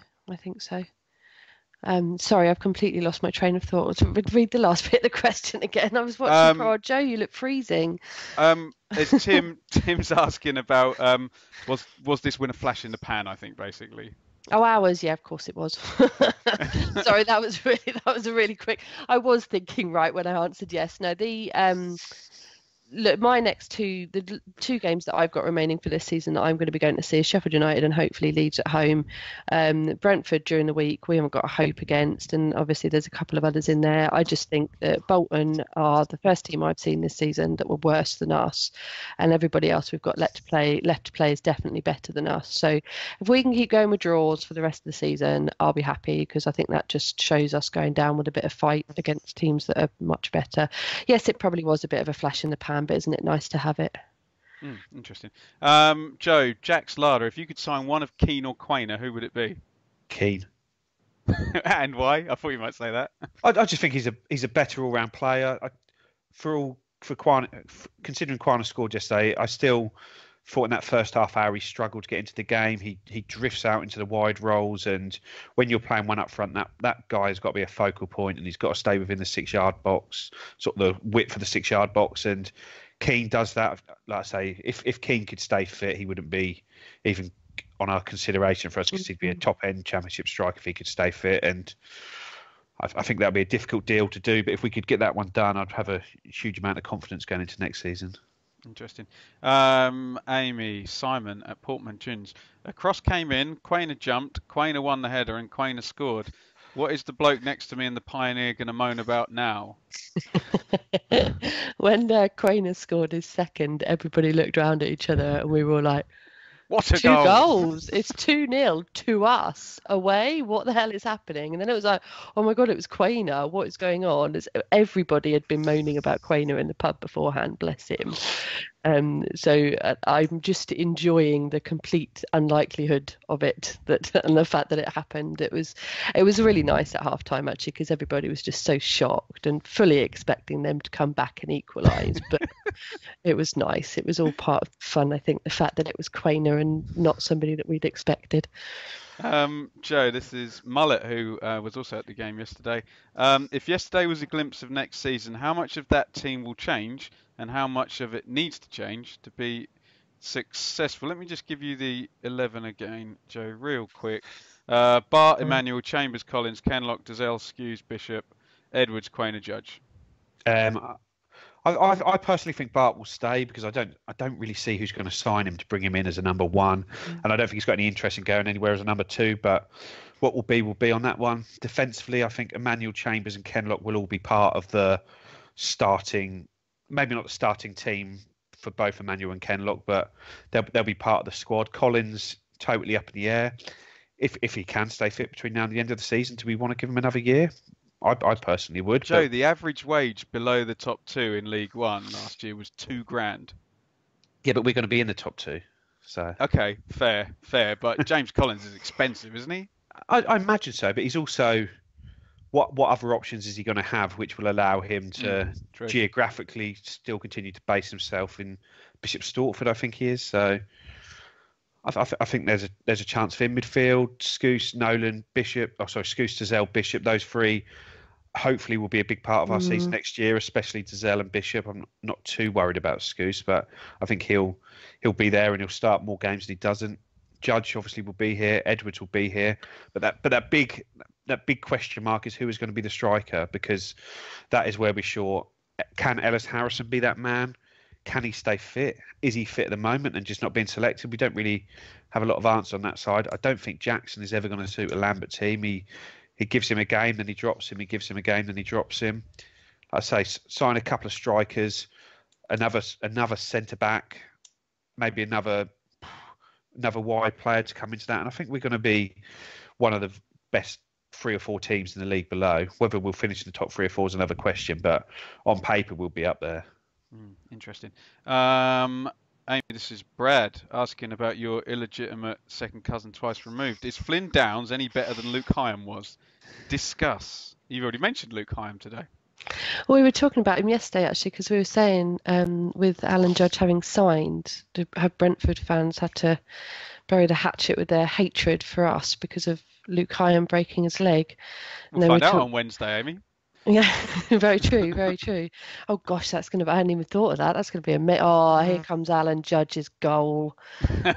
Sorry, I've completely lost my train of thought. Read the last bit of the question again. I was watching poor old Joe. You look freezing. Tim's asking about was this win a flash in the pan? I think basically. Oh, ours, yeah, of course it was. Sorry, that was a really quick. I was thinking right when I answered yes. No, look, my next the 2 games that I've got remaining for this season that I'm going to be going to see is Sheffield United and hopefully Leeds at home. Brentford during the week we haven't got a hope against, and obviously there's a couple of others in there. I just think that Bolton are the first team I've seen this season that were worse than us, and everybody else we've got left to play is definitely better than us. So if we can keep going with draws for the rest of the season, I'll be happy, because I think that just shows us going down with a bit of fight against teams that are much better. Yes, it probably was a bit of a flash in the pan, but isn't it nice to have it? Interesting. Joe, Jack's Larder, if you could sign one of Keane or Quainer, who would it be? Keane. And why? I thought you might say that. I just think he's a better all-round player. Considering Quainer scored yesterday, I still thought in that first half hour he struggled to get into the game. He drifts out into the wide roles, and when you're playing one up front, that guy's got to be a focal point, and he's got to stay within the 6-yard box, sort of the width of the 6-yard box. And Keane does that. Like I say, if Keane could stay fit, he wouldn't be even on our consideration for us, because he'd be a top-end Championship striker if he could stay fit. And I think that would be a difficult deal to do, but if we could get that one done, I'd have a huge amount of confidence going into next season. Interesting. Amy, Simon at Portman Gins. A cross came in, Quainer jumped, Quainer won the header, and Quainer scored. What is the bloke next to me in the Pioneer going to moan about now? When Quainer scored his second, everybody looked around at each other and we were all like, what a 2 goal. goals. It's 2-0 to us away. What the hell is happening? And then it was like, oh my God, it was Quainer. What is going on? Everybody had been moaning about Quainer in the pub beforehand, bless him. So I'm just enjoying the complete unlikelihood of it, and the fact that it happened. It was really nice at half time, actually, because everybody was just so shocked and fully expecting them to come back and equalise. But it was nice. It was all part of the fun, I think, the fact that it was Quainer and not somebody that we'd expected. Joe, this is Mullet, who was also at the game yesterday. If yesterday was a glimpse of next season, how much of that team will change and how much of it needs to change to be successful? Let me just give you the 11 again, Joe, real quick. Bart, Mm. Emmanuel, Chambers, Collins, Kenlock, Dazelle, Skews, Bishop, Edwards, Quainer, Judge. I personally think Bart will stay because I don't really see who's going to sign him to bring him in as a number one, and I don't think he's got any interest in going anywhere as a number two. But what will be on that one. Defensively, I think Emmanuel, Chambers, and Kenlock will all be part of the starting, maybe not the starting team for both Emmanuel and Kenlock, but they'll be part of the squad. Collins totally up in the air. If he can stay fit between now and the end of the season, do we want to give him another year? I personally would. Joe, the average wage below the top two in League One last year was £2,000. Yeah, but we're going to be in the top two. So okay, fair. But James Collins is expensive, isn't he? I imagine so, but he's also what other options is he going to have, which will allow him to geographically still continue to base himself in Bishop Stortford? I think he is. So I think there's a chance for him midfield. Scouse, Nolan, Bishop. Scouse, Dazelle, Bishop. Those three hopefully will be a big part of our season next year, especially Dazelle and Bishop. I'm not too worried about Scouse, but I think he'll be there and he'll start more games than he doesn't. Judge obviously will be here. Edwards will be here, but that big question mark is who is going to be the striker, because that is where we're short. Can Ellis Harrison be that man? Can he stay fit? Is he fit at the moment and just not being selected? We don't really have a lot of answer on that side. I don't think Jackson is ever going to suit a Lambert team. He gives him a game, then he drops him. He gives him a game, then he drops him. I say sign a couple of strikers, another centre back, maybe another wide player to come into that, and I think we're going to be one of the best 3 or 4 teams in the league below. Whether we'll finish in the top 3 or 4 is another question, but on paper we'll be up there. Interesting. Amy, this is Brad asking about your illegitimate second cousin twice removed. Is Flynn Downs any better than Luke Hyam was? Discuss. You've already mentioned Luke Hyam today. Well, we were talking about him yesterday, actually, because we were saying with Alan Judge having signed, have Brentford fans had to bury the hatchet with their hatred for us because of Luke Hyam breaking his leg. We'll find out on Wednesday, Amy. Yeah, very true, very true. Oh gosh, I hadn't even thought of that. That's going to be amazing. Oh, here comes Alan Judge's goal.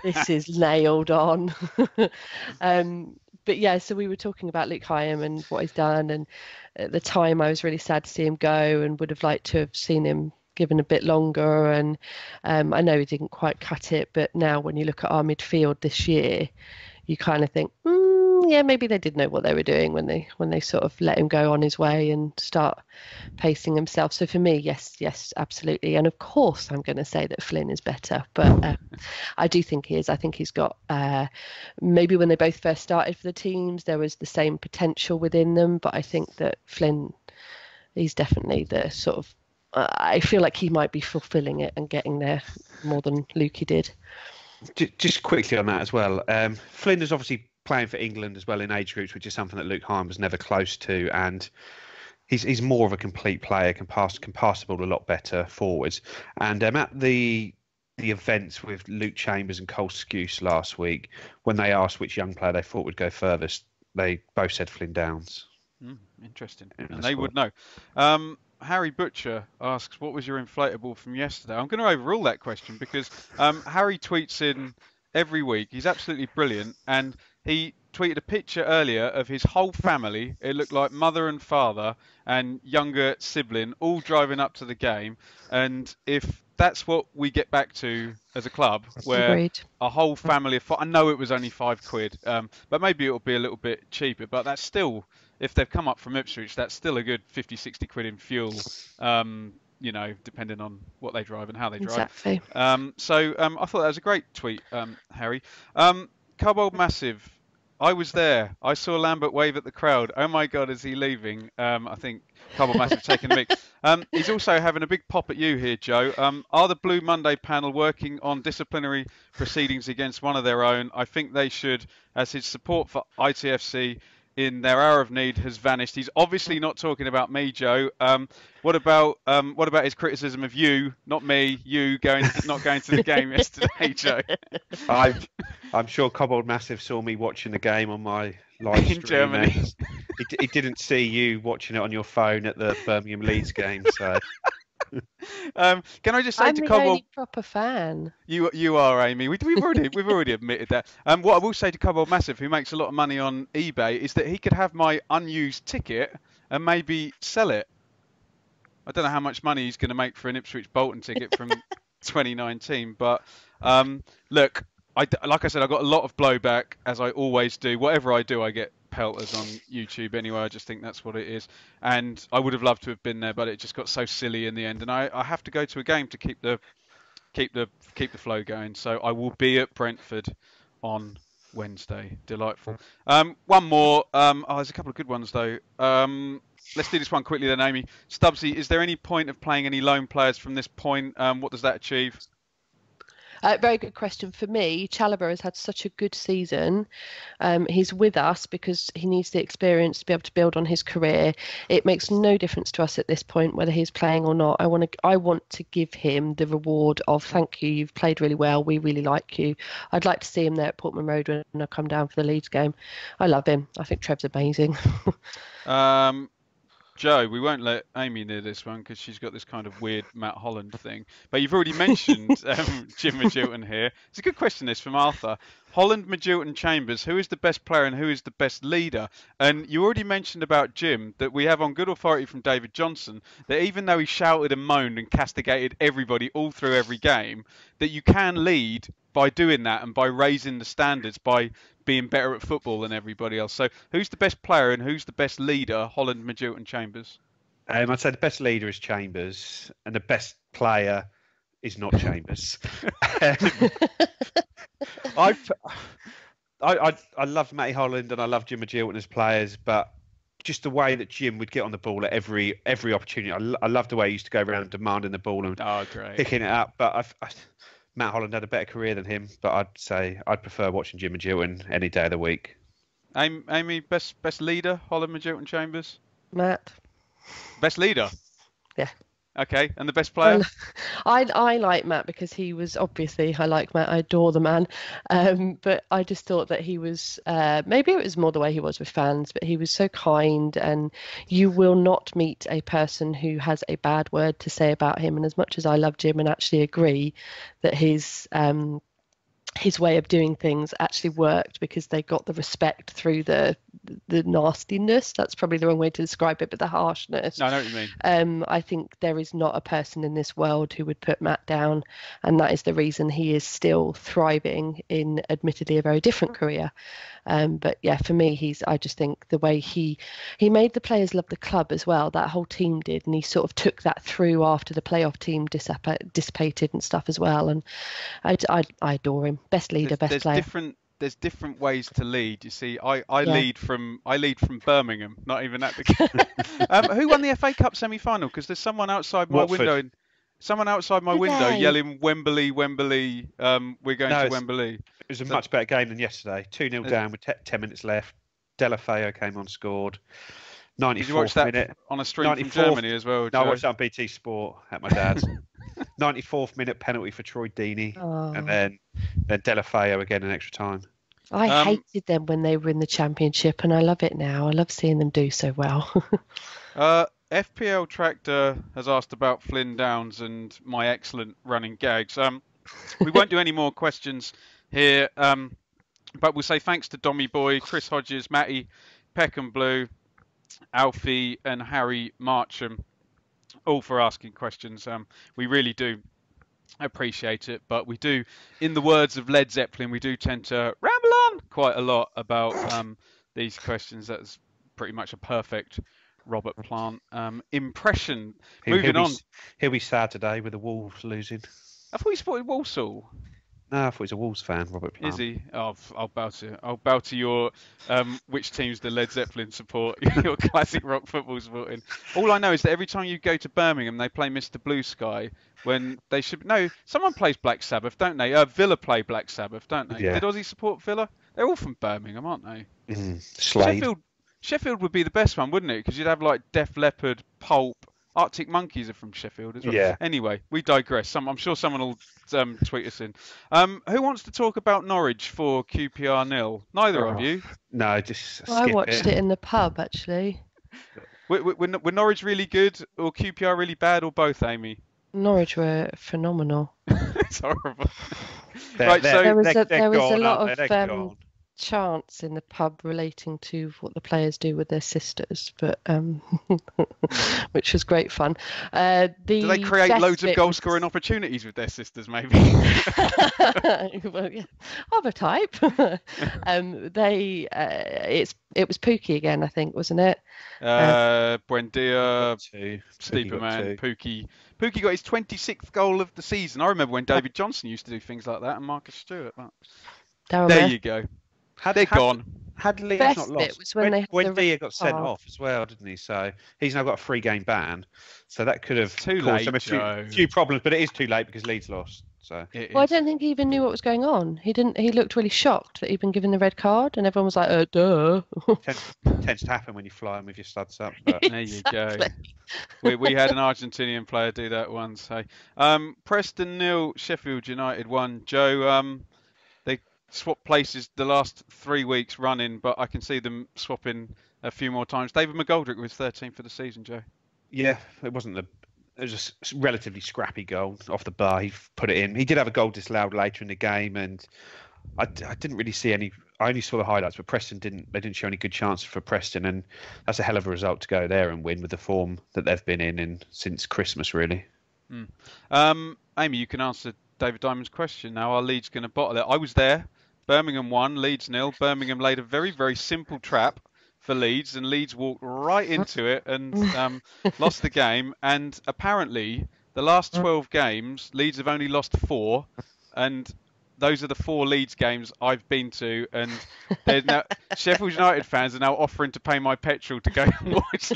This is nailed on. But yeah, so we were talking about Luke Hyam and what he's done, and at the time I was really sad to see him go and would have liked to have seen him given a bit longer, and I know he didn't quite cut it, but now when you look at our midfield this year, you kind of think, yeah, maybe they did know what they were doing when they sort of let him go on his way and start pacing himself. So for me, yes, absolutely. And of course, I'm going to say that Flynn is better, but I do think he is. I think he's got maybe when they both first started for the teams, there was the same potential within them, but I think that Flynn, he's definitely the sort of, I feel like he might be fulfilling it and getting there more than Lukey did. Just quickly on that as well. Flynn is obviously playing for England as well in age groups, which is something that Luke Hyam was never close to, and he's more of a complete player, can pass the ball a lot better forwards. And at the events with Luke Chambers and Cole Skeuse last week, when they asked which young player they thought would go furthest, they both said Flynn Downs. Interesting, and they would know. Harry Butcher asks, what was your inflatable from yesterday? I'm going to overrule that question because Harry tweets in every week. He's absolutely brilliant, and he tweeted a picture earlier of his whole family. It looked like mother and father and younger sibling all driving up to the game. And if that's what we get back to as a club, where Agreed. a whole family of I know it was only £5, but maybe it'll be a little bit cheaper. But that's still, if they've come up from Ipswich, that's still a good 50-60 quid in fuel. You know, depending on what they drive and how they drive. Exactly. So I thought that was a great tweet, Harry. Cobbold Massive, I was there. I saw Lambert wave at the crowd. Oh my God, is he leaving? I think Cobbold Massive taking the mic. He's also having a big pop at you here, Joe. Are the Blue Monday panel working on disciplinary proceedings against one of their own? I think they should, as his support for ITFC in their hour of need has vanished. He's obviously not talking about me, Joe. What about his criticism of you, not me, you not going to the game yesterday, Joe? I'm sure Cobbold Massive saw me watching the game on my live stream in Germany. He didn't see you watching it on your phone at the Birmingham Leeds game, so Can I just say I'm to the Cobwell, only proper fan. you are Amy. We've already admitted that. What I will say to Cobwell Massive, who makes a lot of money on eBay, is that he could have my unused ticket and maybe sell it. I don't know how much money he's going to make for an Ipswich Bolton ticket from 2019, but look, like I said, I got a lot of blowback, as I always do. Whatever I do, I get pelters on YouTube anyway. I just think that's what it is, and I would have loved to have been there, but it just got so silly in the end, and I have to go to a game to keep the flow going. So I will be at Brentford on Wednesday. Delightful. One more. There's a couple of good ones though. Let's do this one quickly then, Amy. Stubbsy, is there any point of playing any lone players from this point? What does that achieve? Very good question. For me, Chalobah has had such a good season. He's with us because he needs the experience to be able to build on his career. It makes no difference to us at this point whether he's playing or not. I want to give him the reward of thank you. You've played really well. We really like you. I'd like to see him there at Portman Road when I come down for the Leeds game. I love him. I think Trev's amazing. Joe, we won't let Amy near this one because she's got this kind of weird Matt Holland thing. But you've already mentioned Jim Magilton here. It's a good question, this, from Arthur. Holland, Magilton, Chambers, who is the best player and who is the best leader? And you already mentioned about Jim that we have on good authority from David Johnson that even though he shouted and moaned and castigated everybody all through every game, that you can lead by doing that and by raising the standards, by being better at football than everybody else. So who's the best player and who's the best leader? Holland, Magilton, Chambers? I'd say the best leader is Chambers and the best player is not Chambers. I love Matty Holland and I love Jim Magilton as players, but just the way that Jim would get on the ball at every opportunity. I love the way he used to go around demanding the ball and picking it up. But Matt Holland had a better career than him, but I'd say I'd prefer watching Jim Magilton any day of the week. Amy, best leader, Holland, Magilton, Chambers? Matt. Best leader? Yeah. Okay, and the best player? I like Matt because he was obviously, I like Matt, I adore the man, but I just thought that he was, maybe it was more the way he was with fans, but he was so kind, and you will not meet a person who has a bad word to say about him. And as much as I love Jim and actually agree that his way of doing things actually worked because they got the respect through the nastiness. That's probably the wrong way to describe it, but the harshness. I know what you mean. I think there is not a person in this world who would put Matt down, and that is the reason he is still thriving in admittedly a very different career. But yeah, for me, I just think the way he made the players love the club as well. That whole team did, and he sort of took that through after the playoff team dissipated and stuff as well. And I adore him. Best leader, best player. There's different ways to lead. You see, I lead from Birmingham, not even at the. Who won the FA Cup semi-final? Because there's someone outside my window. Someone outside my window yelling Wembley, Wembley. We're going to Wembley. It was a much better game than yesterday. 2-0 down with 10 minutes left. Delafeo came on, scored. 94th Did you watch that minute on a stream from Germany as well? No, I watched that on BT Sport at my dad's. 94th minute penalty for Troy Deeney, and then Delafeo again in extra time. I hated them when they were in the Championship, and I love it now. I love seeing them do so well. FPL Tractor has asked about Flynn Downs and my excellent running gags. We won't do any more questions here, but we'll say thanks to Dommy Boy, Chris Hodges, Matty, Peckham Blue, Alfie and Harry Marcham, all for asking questions. We really do appreciate it, but we do, in the words of Led Zeppelin, we do tend to ramble on quite a lot about these questions. That's pretty much a perfect Robert Plant impression. Moving on. He'll be sad today with the Wolves losing. I thought he supported Walsall. No, I thought he was a Wolves fan, Robert Plant. Is he? Oh, I'll bow to your which teams the Led Zeppelin support, your classic rock football supporting. All I know is that every time you go to Birmingham, they play Mr. Blue Sky when they should. No, someone plays Black Sabbath, don't they? Villa play Black Sabbath, don't they? Yeah. Did Aussie support Villa? They're all from Birmingham, aren't they? Slade. Sheffield would be the best one, wouldn't it? Because you'd have like Def Leppard, Pulp. Arctic Monkeys are from Sheffield as well. Yeah. Anyway, we digress. I'm sure someone will tweet us in. Who wants to talk about Norwich for QPR 0? Neither of you. No, just skip I watched it in the pub, actually. Were Norwich really good, or QPR really bad, or both, Amy? Norwich were phenomenal. It's horrible. Right, so There was they're a gone, lot aren't they? of They're gone. chants in the pub relating to what the players do with their sisters, but which was great fun. Do they create best loads of bit goal was- scoring opportunities with their sisters, maybe? well, yeah, of a type. It was Pookie again, I think, wasn't it? Buendia, Two. Steeperman, Pookie. Pookie got his 26th goal of the season. I remember when David Johnson used to do things like that, and Marcus Stewart. But there you go. They're gone. Had Leeds Best not bit lost, was when they had the Dia red got sent card. off as well, didn't he? So he's now got a 3-game ban. So that could have Too caused late, him Joe. a few problems, but it is too late because Leeds lost. So Well, I don't think he even knew what was going on. He didn't. He looked really shocked that he'd been given the red card, and everyone was like, duh." tends to happen when you fly with your studs up. But There you go. We had an Argentinian player do that once. Hey, Preston 0, Sheffield United 1. Joe, they swapped places the last 3 weeks running, but I can see them swapping a few more times. David Mcgoldrick was 13th for the season, Joe. yeah, it was a relatively scrappy goal off the bar. He put it in. He did have a goal disallowed later in the game, and I didn't really see any. I only saw the highlights, but Preston didn't. They didn't show any good chances for Preston, and that's a hell of a result to go there and win with the form that they've been in since Christmas, really. Amy, you can answer David Diamond's question now. Are Leeds going to bottle it? I was there. Birmingham 1, Leeds 0. Birmingham laid a very, very simple trap for Leeds, and Leeds walked right into it and lost the game. And apparently, the last 12 games, Leeds have only lost 4, and those are the 4 Leeds games I've been to, and now Sheffield United fans are now offering to pay my petrol to go and watch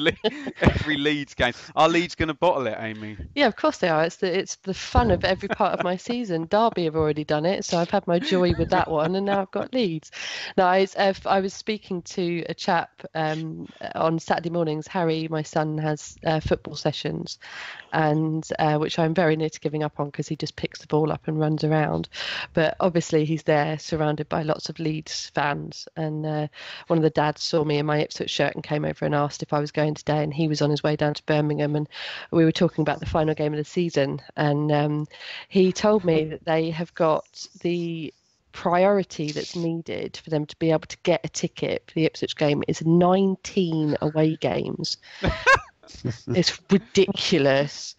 every Leeds game. Are Leeds going to bottle it, Amy? Yeah, of course they are. It's the fun of every part of my season. Derby have already done it, so I've had my joy with that one, and now I've got Leeds. No, I was speaking to a chap on Saturday mornings. Harry, my son, has football sessions, and which I'm very near to giving up on because he just picks the ball up and runs around. But obviously he's there surrounded by lots of Leeds fans, and one of the dads saw me in my Ipswich shirt and came over and asked if I was going today, and he was on his way down to Birmingham, and we were talking about the final game of the season, and he told me that they have got the priority that's needed for them to be able to get a ticket for the Ipswich game is 19 away games. It's ridiculous.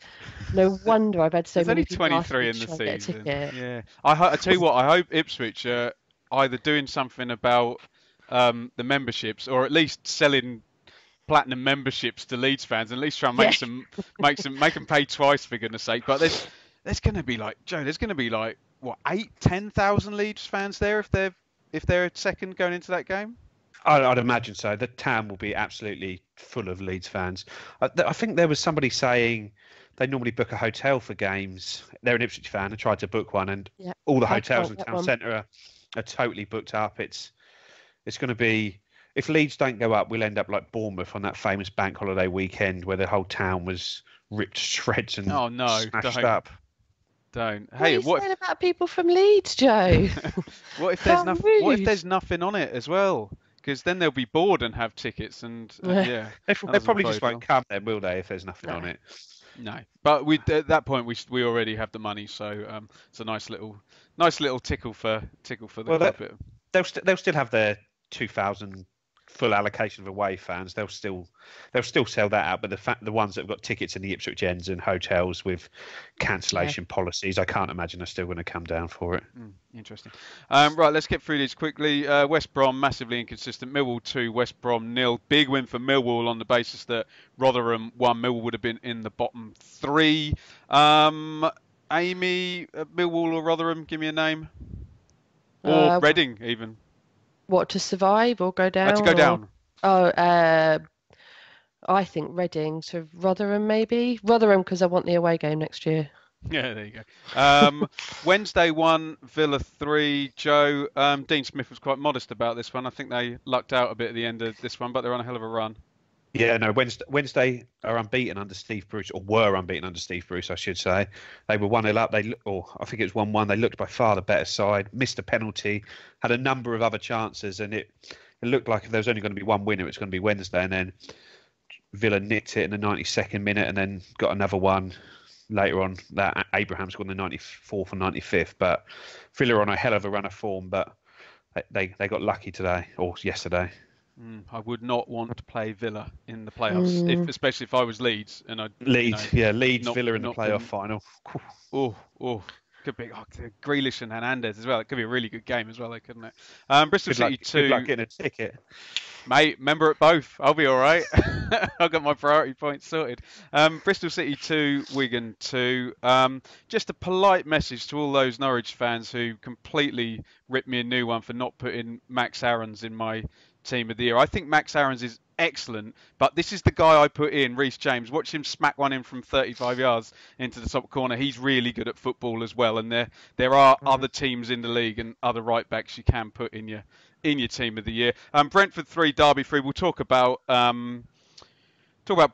No wonder I've had so There's many only people 23 in ask me the to try and get a season. ticket. Yeah, I tell you what, I hope Ipswich are either doing something about the memberships, or at least selling platinum memberships to Leeds fans, and at least try and make them pay twice, for goodness sake. But there's going to be like, Joe, there's going to be like what, 10,000 Leeds fans there if they're second going into that game. I'd imagine so. The town will be absolutely full of Leeds fans. I think there was somebody saying they normally book a hotel for games. They're an Ipswich fan. I tried to book one, and all the hotels in town centre are totally booked up. It's going to be, if Leeds don't go up, we'll end up like Bournemouth on that famous bank holiday weekend where the whole town was ripped to shreds and smashed up. Don't. Hey, what are you saying about people from Leeds, Joe? What if there's nothing on it as well? Because then they'll be bored and have tickets, and they probably just won't come then, will they? If there's nothing on it. No, but at that point we already have the money, so it's a nice little tickle for the club. They'll still have their 2,000 full allocation of away fans. They'll still sell that out, but the ones that have got tickets in the Ipswich ends and hotels with cancellation policies, I can't imagine are still going to come down for it. Interesting. Right, let's get through these quickly. West Brom massively inconsistent. Millwall 2, West Brom 0. Big win for Millwall on the basis that Rotherham won. Millwall would have been in the bottom 3. Amy, Millwall or Rotherham? Give me a name. Or Reading even. What, to survive or go down? To go down. I think Reading, so Rotherham maybe. Rotherham because I want the away game next year. Yeah, there you go. Wednesday 1, Villa 3. Joe, Dean Smith was quite modest about this one. I think they lucked out a bit at the end of this one, but they're on a hell of a run. Yeah, no, Wednesday are unbeaten under Steve Bruce, or were unbeaten under Steve Bruce, I should say. They were 1-0 up. I think it was 1-1. They looked by far the better side, missed a penalty, had a number of other chances, and it looked like if there was only going to be one winner, it was going to be Wednesday. And then Villa nicked it in the 92nd minute and then got another one later on that Abraham scored in the 94th and 95th. But Villa are on a hell of a run of form, but they got lucky today or yesterday. I would not want to play Villa in the playoffs, especially if I was Leeds and Leeds, Villa in the playoff final. Could be Grealish and Hernandez as well. It could be a really good game as well, though, couldn't it? Bristol City 2. Good luck getting a ticket. Mate, member at both. I'll be all right. I've got my priority points sorted. Bristol City 2, Wigan 2. Just a polite message to all those Norwich fans who completely ripped me a new one for not putting Max Aarons in my team of the year. I think Max Aarons is excellent, but this is the guy I put in, Reece James. Watch him smack one in from 35 yards into the top corner. He's really good at football as well, and there are other teams in the league and other right backs you can put in your team of the year. Brentford 3, Derby 3. We'll talk about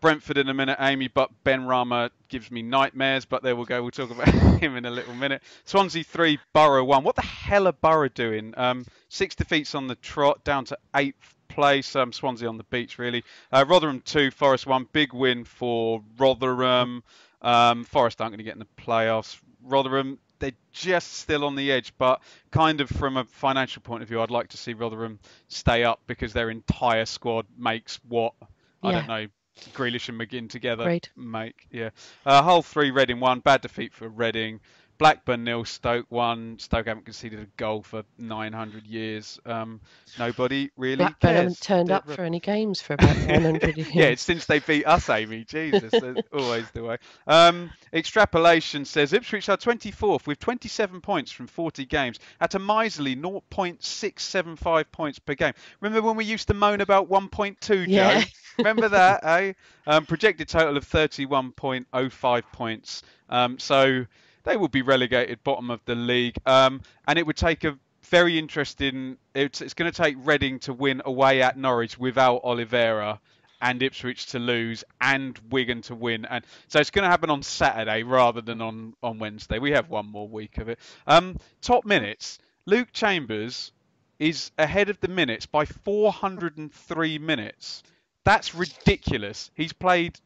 Brentford in a minute, Amy, but Ben Rama gives me nightmares, but there we'll go. We'll talk about him in a little minute. Swansea 3, Borough 1. What the hell are Borough doing? 6 defeats on the trot, down to 8th place. Swansea on the beach, really. Rotherham 2, Forest 1. Big win for Rotherham. Forest aren't going to get in the playoffs. Rotherham, they're just still on the edge, but kind of from a financial point of view, I'd like to see Rotherham stay up because their entire squad makes what, I don't know, Grealish and McGinn together make. Yeah. Hull 3, Reading 1. Bad defeat for Reading. Blackburn 0, Stoke 1. Stoke haven't conceded a goal for 900 years. Nobody really Blackburn cares. haven't turned up for any games for about 100 years. Yeah, it's since they beat us, Amy. Jesus, that's always the way. Extrapolation says Ipswich are 24th with 27 points from 40 games at a miserly 0.675 points per game. Remember when we used to moan about 1.2, Yeah. Joe? Remember that, eh? Projected total of 31.05 points. So they will be relegated bottom of the league. And it would take a very interesting... It's going to take Reading to win away at Norwich without Oliveira, and Ipswich to lose, and Wigan to win. And so it's going to happen on Saturday rather than on Wednesday. We have one more week of it. Top minutes. Luke Chambers is ahead of the minutes by 403 minutes. That's ridiculous. He's played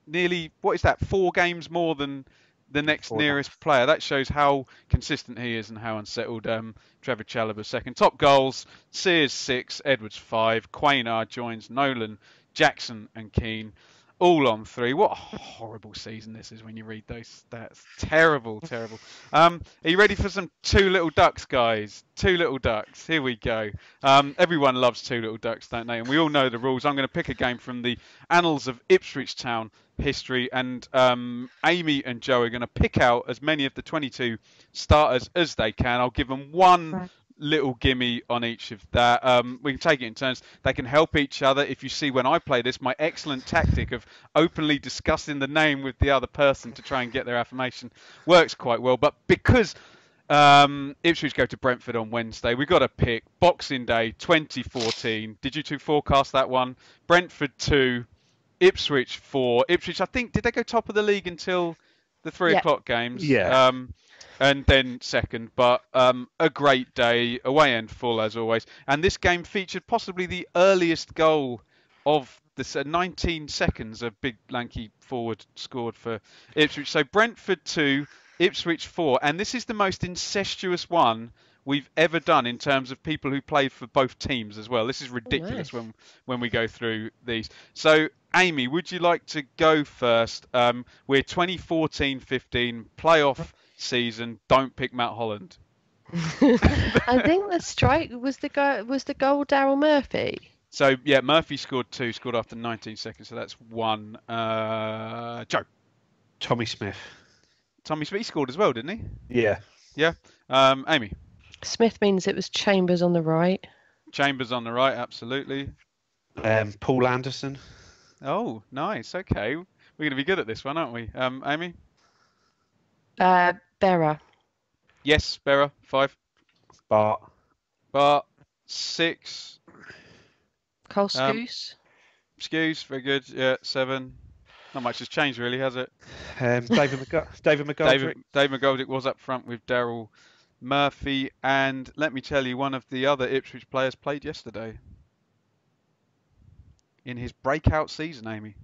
nearly, 4 games more than the next nearest player. That shows how consistent he is and how unsettled Trevor Chalobah second. Top goals, Sears 6, Edwards 5, Quaynard joins Nolan, Jackson and Keane, all on 3. What a horrible season this is when you read those stats. Terrible, terrible. Are you ready for some Two Little Ducks, guys? Two Little Ducks. Here we go. Everyone loves Two Little Ducks, don't they? And we all know the rules. I'm going to pick a game from the annals of Ipswich Town history, and Amy and Joe are going to pick out as many of the 22 starters as they can. I'll give them one little gimme on each of that. We can take it in turns. They can help each other. If you see when I play this, my excellent tactic of openly discussing the name with the other person to try and get their affirmation works quite well. But because Ipswich go to Brentford on Wednesday, we've got to pick Boxing Day 2014. Did you two forecast that one? Brentford 2, Ipswich 4. Ipswich, I think, did they go top of the league until the 3 o'clock games? Yeah. And then second, but a great day, away end full as always. And this game featured possibly the earliest goal of the 19 seconds a big lanky forward scored for Ipswich. So Brentford 2, Ipswich 4. And this is the most incestuous one we've ever done in terms of people who played for both teams as well. This is ridiculous when we go through these. So, Amy, would you like to go first? We're 2014-15 playoff season. Don't pick Matt Holland. I think the strike was the goal Daryl Murphy. So yeah, Murphy scored 2, scored after 19 seconds. So that's 1. Joe. Tommy Smith. Tommy Smith, he scored as well, didn't he? Yeah. Yeah. Amy. Smith means it was Chambers on the right. Chambers on the right, absolutely. Paul Anderson. Oh, nice. Okay, we're going to be good at this one, aren't we? Amy. Berra. Yes, Berra. 5. Bart. 6. Cole Scouse. Scouse, very good. Yeah, 7. Not much has changed really, has it? David Mcgoldrick. Dave Mcgoldrick was up front with Daryl Murphy, and let me tell you, one of the other Ipswich players played yesterday in his breakout season, Amy.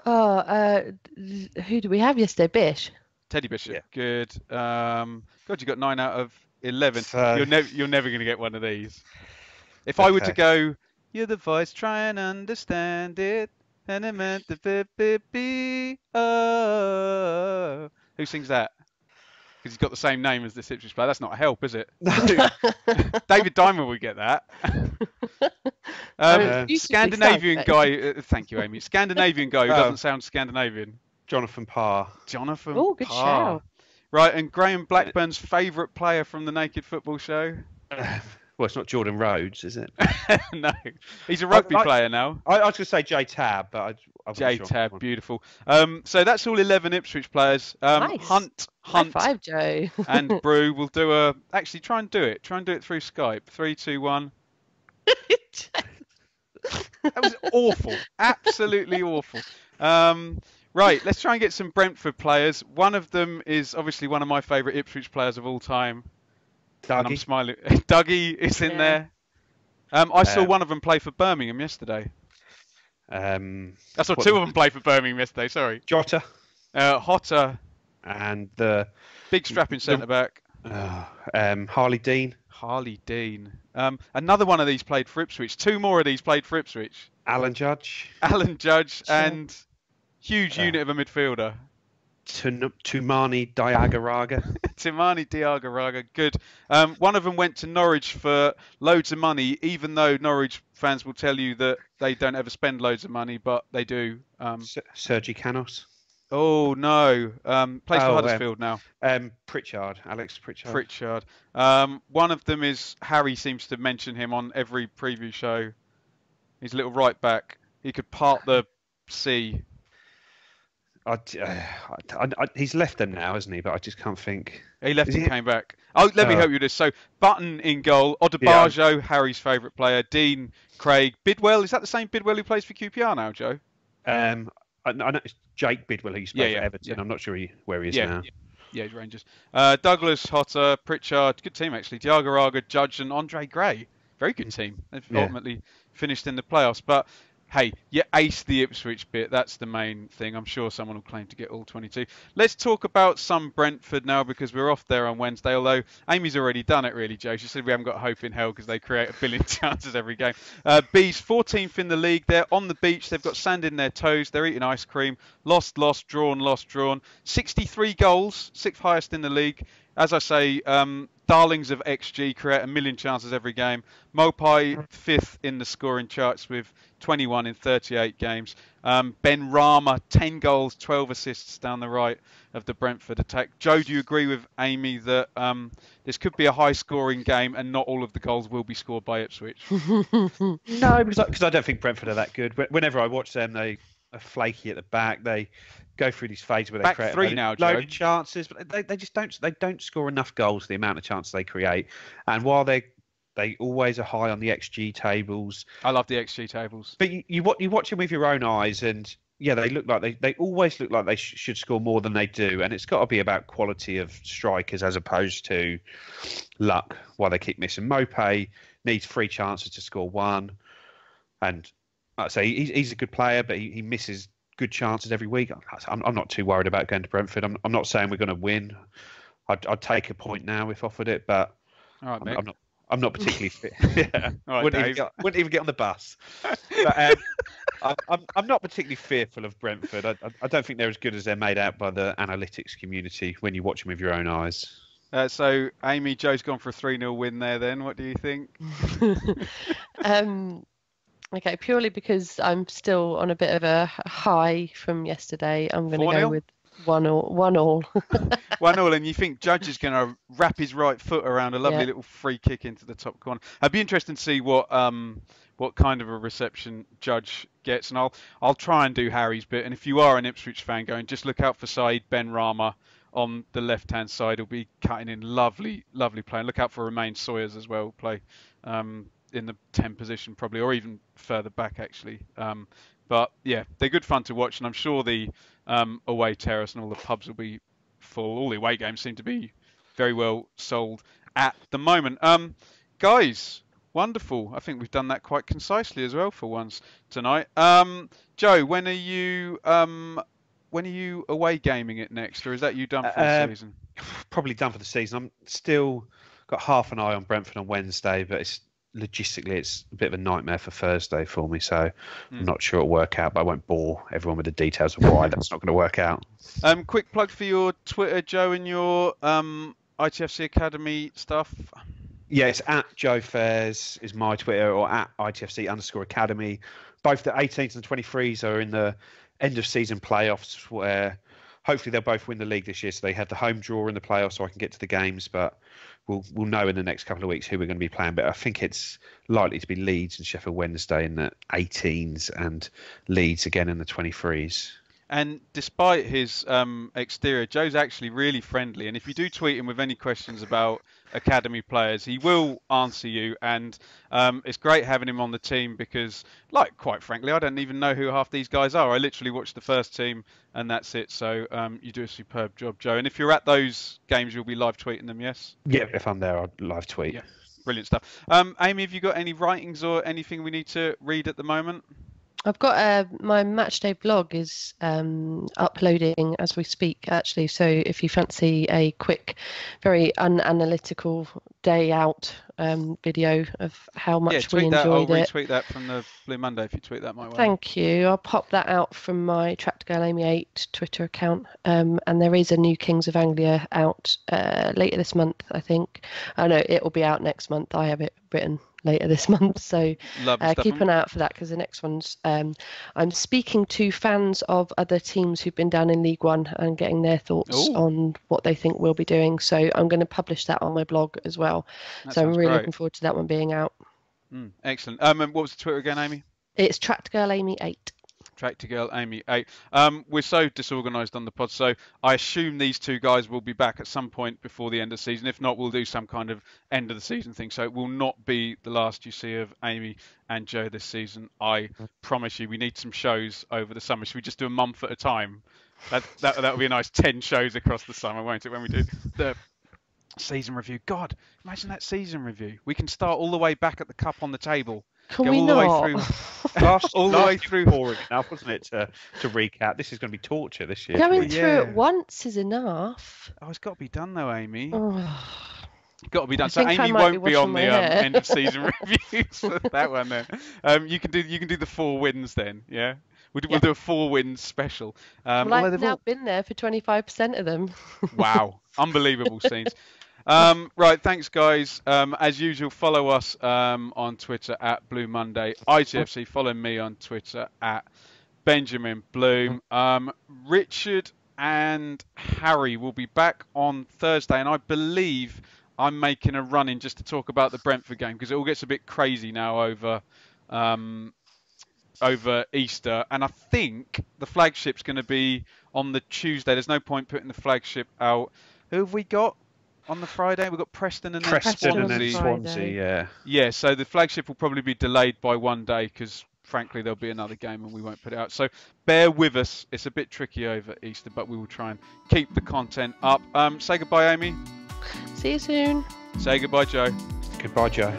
Who do we have yesterday? Bish. Teddy Bishop. Yeah. Good. God, you got 9 out of 11. So, You're never going to get one of these. If I were to okay. go, you're the voice, try and understand it, and it meant the be. Oh. Who sings that? Because he's got the same name as the Ipswich player. That's not a help, is it? No. David Diamond would get that. Scandinavian guy. Thank you, Amy. Scandinavian guy who doesn't sound Scandinavian. Jonathan Parr. Jonathan Oh, good Parr. shout. Right, and Graham Blackburn's favourite player from the Naked Football Show? Well, it's not Jordan Rhodes, is it? No, he's a rugby player now. I was going to say J Tab, but I wasn't J sure. Tab, beautiful. So that's all 11 Ipswich players. Nice. Hunt, High five, Joe. and Brew will do actually try and do it. Try and do it through Skype. 3, 2, 1. That was awful. Absolutely awful. Right, let's try and get some Brentford players. One of them is obviously one of my favourite Ipswich players of all time. Dougie. And I'm smiling. Dougie is in there. I saw one of them play for Birmingham yesterday. I saw two of them play for Birmingham yesterday, sorry. Jota. Hotter. And the big strapping centre-back. Harley Dean. Harley Dean. Another one of these played for Ipswich. Two more of these played for Ipswich. Alan Judge. And huge unit of a midfielder. Tumani Diagaraga. Tumani Diagaraga, good. One of them went to Norwich for loads of money, even though Norwich fans will tell you that they don't ever spend loads of money, but they do. Sergi Canos. Oh, no. Plays for Huddersfield now. Pritchard. Alex Pritchard. Pritchard. One of them is, Harry seems to mention him on every preview show. He's a little right back. He could part the sea. He's left them now, hasn't he? But I just can't think. He left and came back. Oh, let me help you with this. So, Button in goal. Odebajo, Harry's favourite player. Dean, Craig. Bidwell. Is that the same Bidwell who plays for QPR now, Joe? I know it's Jake Bidwell who's played for Everton. Yeah. I'm not sure where he is now. Yeah, he's Rangers. Douglas, Hotter, Pritchard. Good team, actually. Diagaraga, Judge and Andre Gray. Very good team. They've ultimately finished in the playoffs. But hey, you aced the Ipswich bit. That's the main thing. I'm sure someone will claim to get all 22. Let's talk about some Brentford now because we're off there on Wednesday. Although Amy's already done it, really, Joe. She said we haven't got hope in hell because they create a billion chances every game. Bees, 14th in the league. They're on the beach. They've got sand in their toes. They're eating ice cream. Lost, drawn. 63 goals, 6th highest in the league. As I say, darlings of XG create a million chances every game. Mopai 5th in the scoring charts with 21 in 38 games. Ben Rama 10 goals, 12 assists down the right of the Brentford attack. Joe, do you agree with Amy that this could be a high-scoring game and not all of the goals will be scored by Ipswich? No, because I don't think Brentford are that good. Whenever I watch them, they are flaky at the back. They go through these phases where they create load of chances, but they just don't score enough goals for the amount of chances they create. And while they always are high on the XG tables. I love the XG tables. But you watch them with your own eyes, and they always look like they should score more than they do. And it's got to be about quality of strikers as opposed to luck. While they keep missing, Mopai needs 3 chances to score 1, and like I say he's a good player, but he misses good chances every week. I'm not too worried about going to Brentford. I'm not saying we're going to win. I'd take a point now if offered it, but all right, I'm not particularly fit. Yeah. Right, wouldn't even get on the bus. But, I'm not particularly fearful of Brentford. I don't think they're as good as they're made out by the analytics community when you watch them with your own eyes. So, Amy, Joe's gone for a 3-0 win there then. What do you think? Okay, purely because I'm still on a bit of a high from yesterday, I'm going to go with 1-1. 1-1, and you think Judge is going to wrap his right foot around a lovely little free kick into the top corner. I'd be interested to see what kind of a reception Judge gets, and I'll try and do Harry's bit. And if you are an Ipswich fan going, just look out for Saeed Ben Rama on the left-hand side. He'll be cutting in lovely play. And look out for Romain Sawyers as well, play in the 10 position probably, or even further back actually. But yeah, they're good fun to watch, and I'm sure the away terrace and all the pubs will be full. All the away games seem to be very well sold at the moment. Guys, Wonderful. I think we've done that quite concisely as well for once tonight. Joe, when are you away gaming it next, or is that you done for the season? Probably done for the season. I'm still got half an eye on Brentford on Wednesday, but it's logistically it's a bit of a nightmare for Thursday for me, so I'm not sure it'll work out, but I won't bore everyone with the details of why that's not going to work out. Quick plug for your Twitter, Joe, and your ITFC Academy stuff. Yeah, it's at Joe Fairs is my Twitter, or at ITFC_Academy. Both the 18s and 23s are in the end of season playoffs, where hopefully they'll both win the league this year, so they have the home draw in the playoffs, so I can get to the games, but we'll know in the next couple of weeks who we're going to be playing. But I think it's likely to be Leeds and Sheffield Wednesday in the 18s and Leeds again in the 23s. And despite his exterior, Joe's actually really friendly. And if you do tweet him with any questions about academy players, he will answer you. And it's great having him on the team because, like, quite frankly, I don't even know who half these guys are. I literally watch the first team and that's it. So you do a superb job, Joe. And if you're at those games, you'll be live tweeting them, yes? Yeah, if I'm there, I'll live tweet. Yeah, brilliant stuff. Amy, have you got any writings or anything we need to read at the moment? I've got my Matchday blog is uploading as we speak, actually. So if you fancy a quick, very unanalytical day out video of how much we enjoyed it. I'll retweet that from the Blue Monday if you tweet that my way. Thank you. I'll pop that out from my Tractor Girl Amy 8 Twitter account. And there is a new Kings of Anglia out later this month, I think. I know it will be out next month. I have it written later this month, so keep an eye out for that, because the next one's I'm speaking to fans of other teams who've been down in League One and getting their thoughts on what they think we'll be doing, so I'm going to publish that on my blog as well. So I'm really looking forward to that one being out. Excellent. And what was the Twitter again, Amy? It's Tractor Girl Amy 8. Tractor Girl Amy 8. We're so disorganised on the pod, so I assume these two guys will be back at some point before the end of the season. If not, we'll do some kind of end of the season thing. So it will not be the last you see of Amy and Joe this season. I promise you. We need some shows over the summer. Should we just do a month at a time? That would be a nice 10 shows across the summer, won't it, when we do the season review? God, imagine that season review. We can start all the way back at the cup on the table. Can we not? All the way through boring enough, wasn't it, to recap? This is going to be torture this year. Going through it once is enough. Oh, it's got to be done though, Amy. Got to be done. So Amy won't be on the end of season reviews for that one then. You can do the 4 wins then, yeah? We'll do a 4 wins special. Well, I've now been there for 25% of them. Wow, unbelievable scenes. Right, thanks guys. As usual, follow us on Twitter at Blue Monday ITFC. Follow me on Twitter at Benjamin Bloom. Richard and Harry will be back on Thursday, and I believe I'm making a run in just to talk about the Brentford game, because it all gets a bit crazy now over Easter, and I think the flagship's going to be on the Tuesday. There's no point putting the flagship out. Who have we got on the Friday? We've got Preston and then Swansea. Yeah, so the flagship will probably be delayed by one day because, frankly, there'll be another game and we won't put it out. So bear with us. It's a bit tricky over Easter, but we will try and keep the content up. Say goodbye, Amy. See you soon. Say goodbye, Joe. Goodbye, Joe.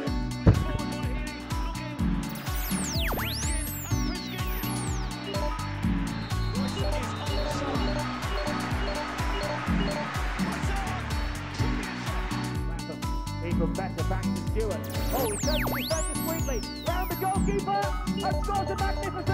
Even better back to Stewart. Oh, he turns the defender sweetly. Round the goalkeeper. And scores a magnificent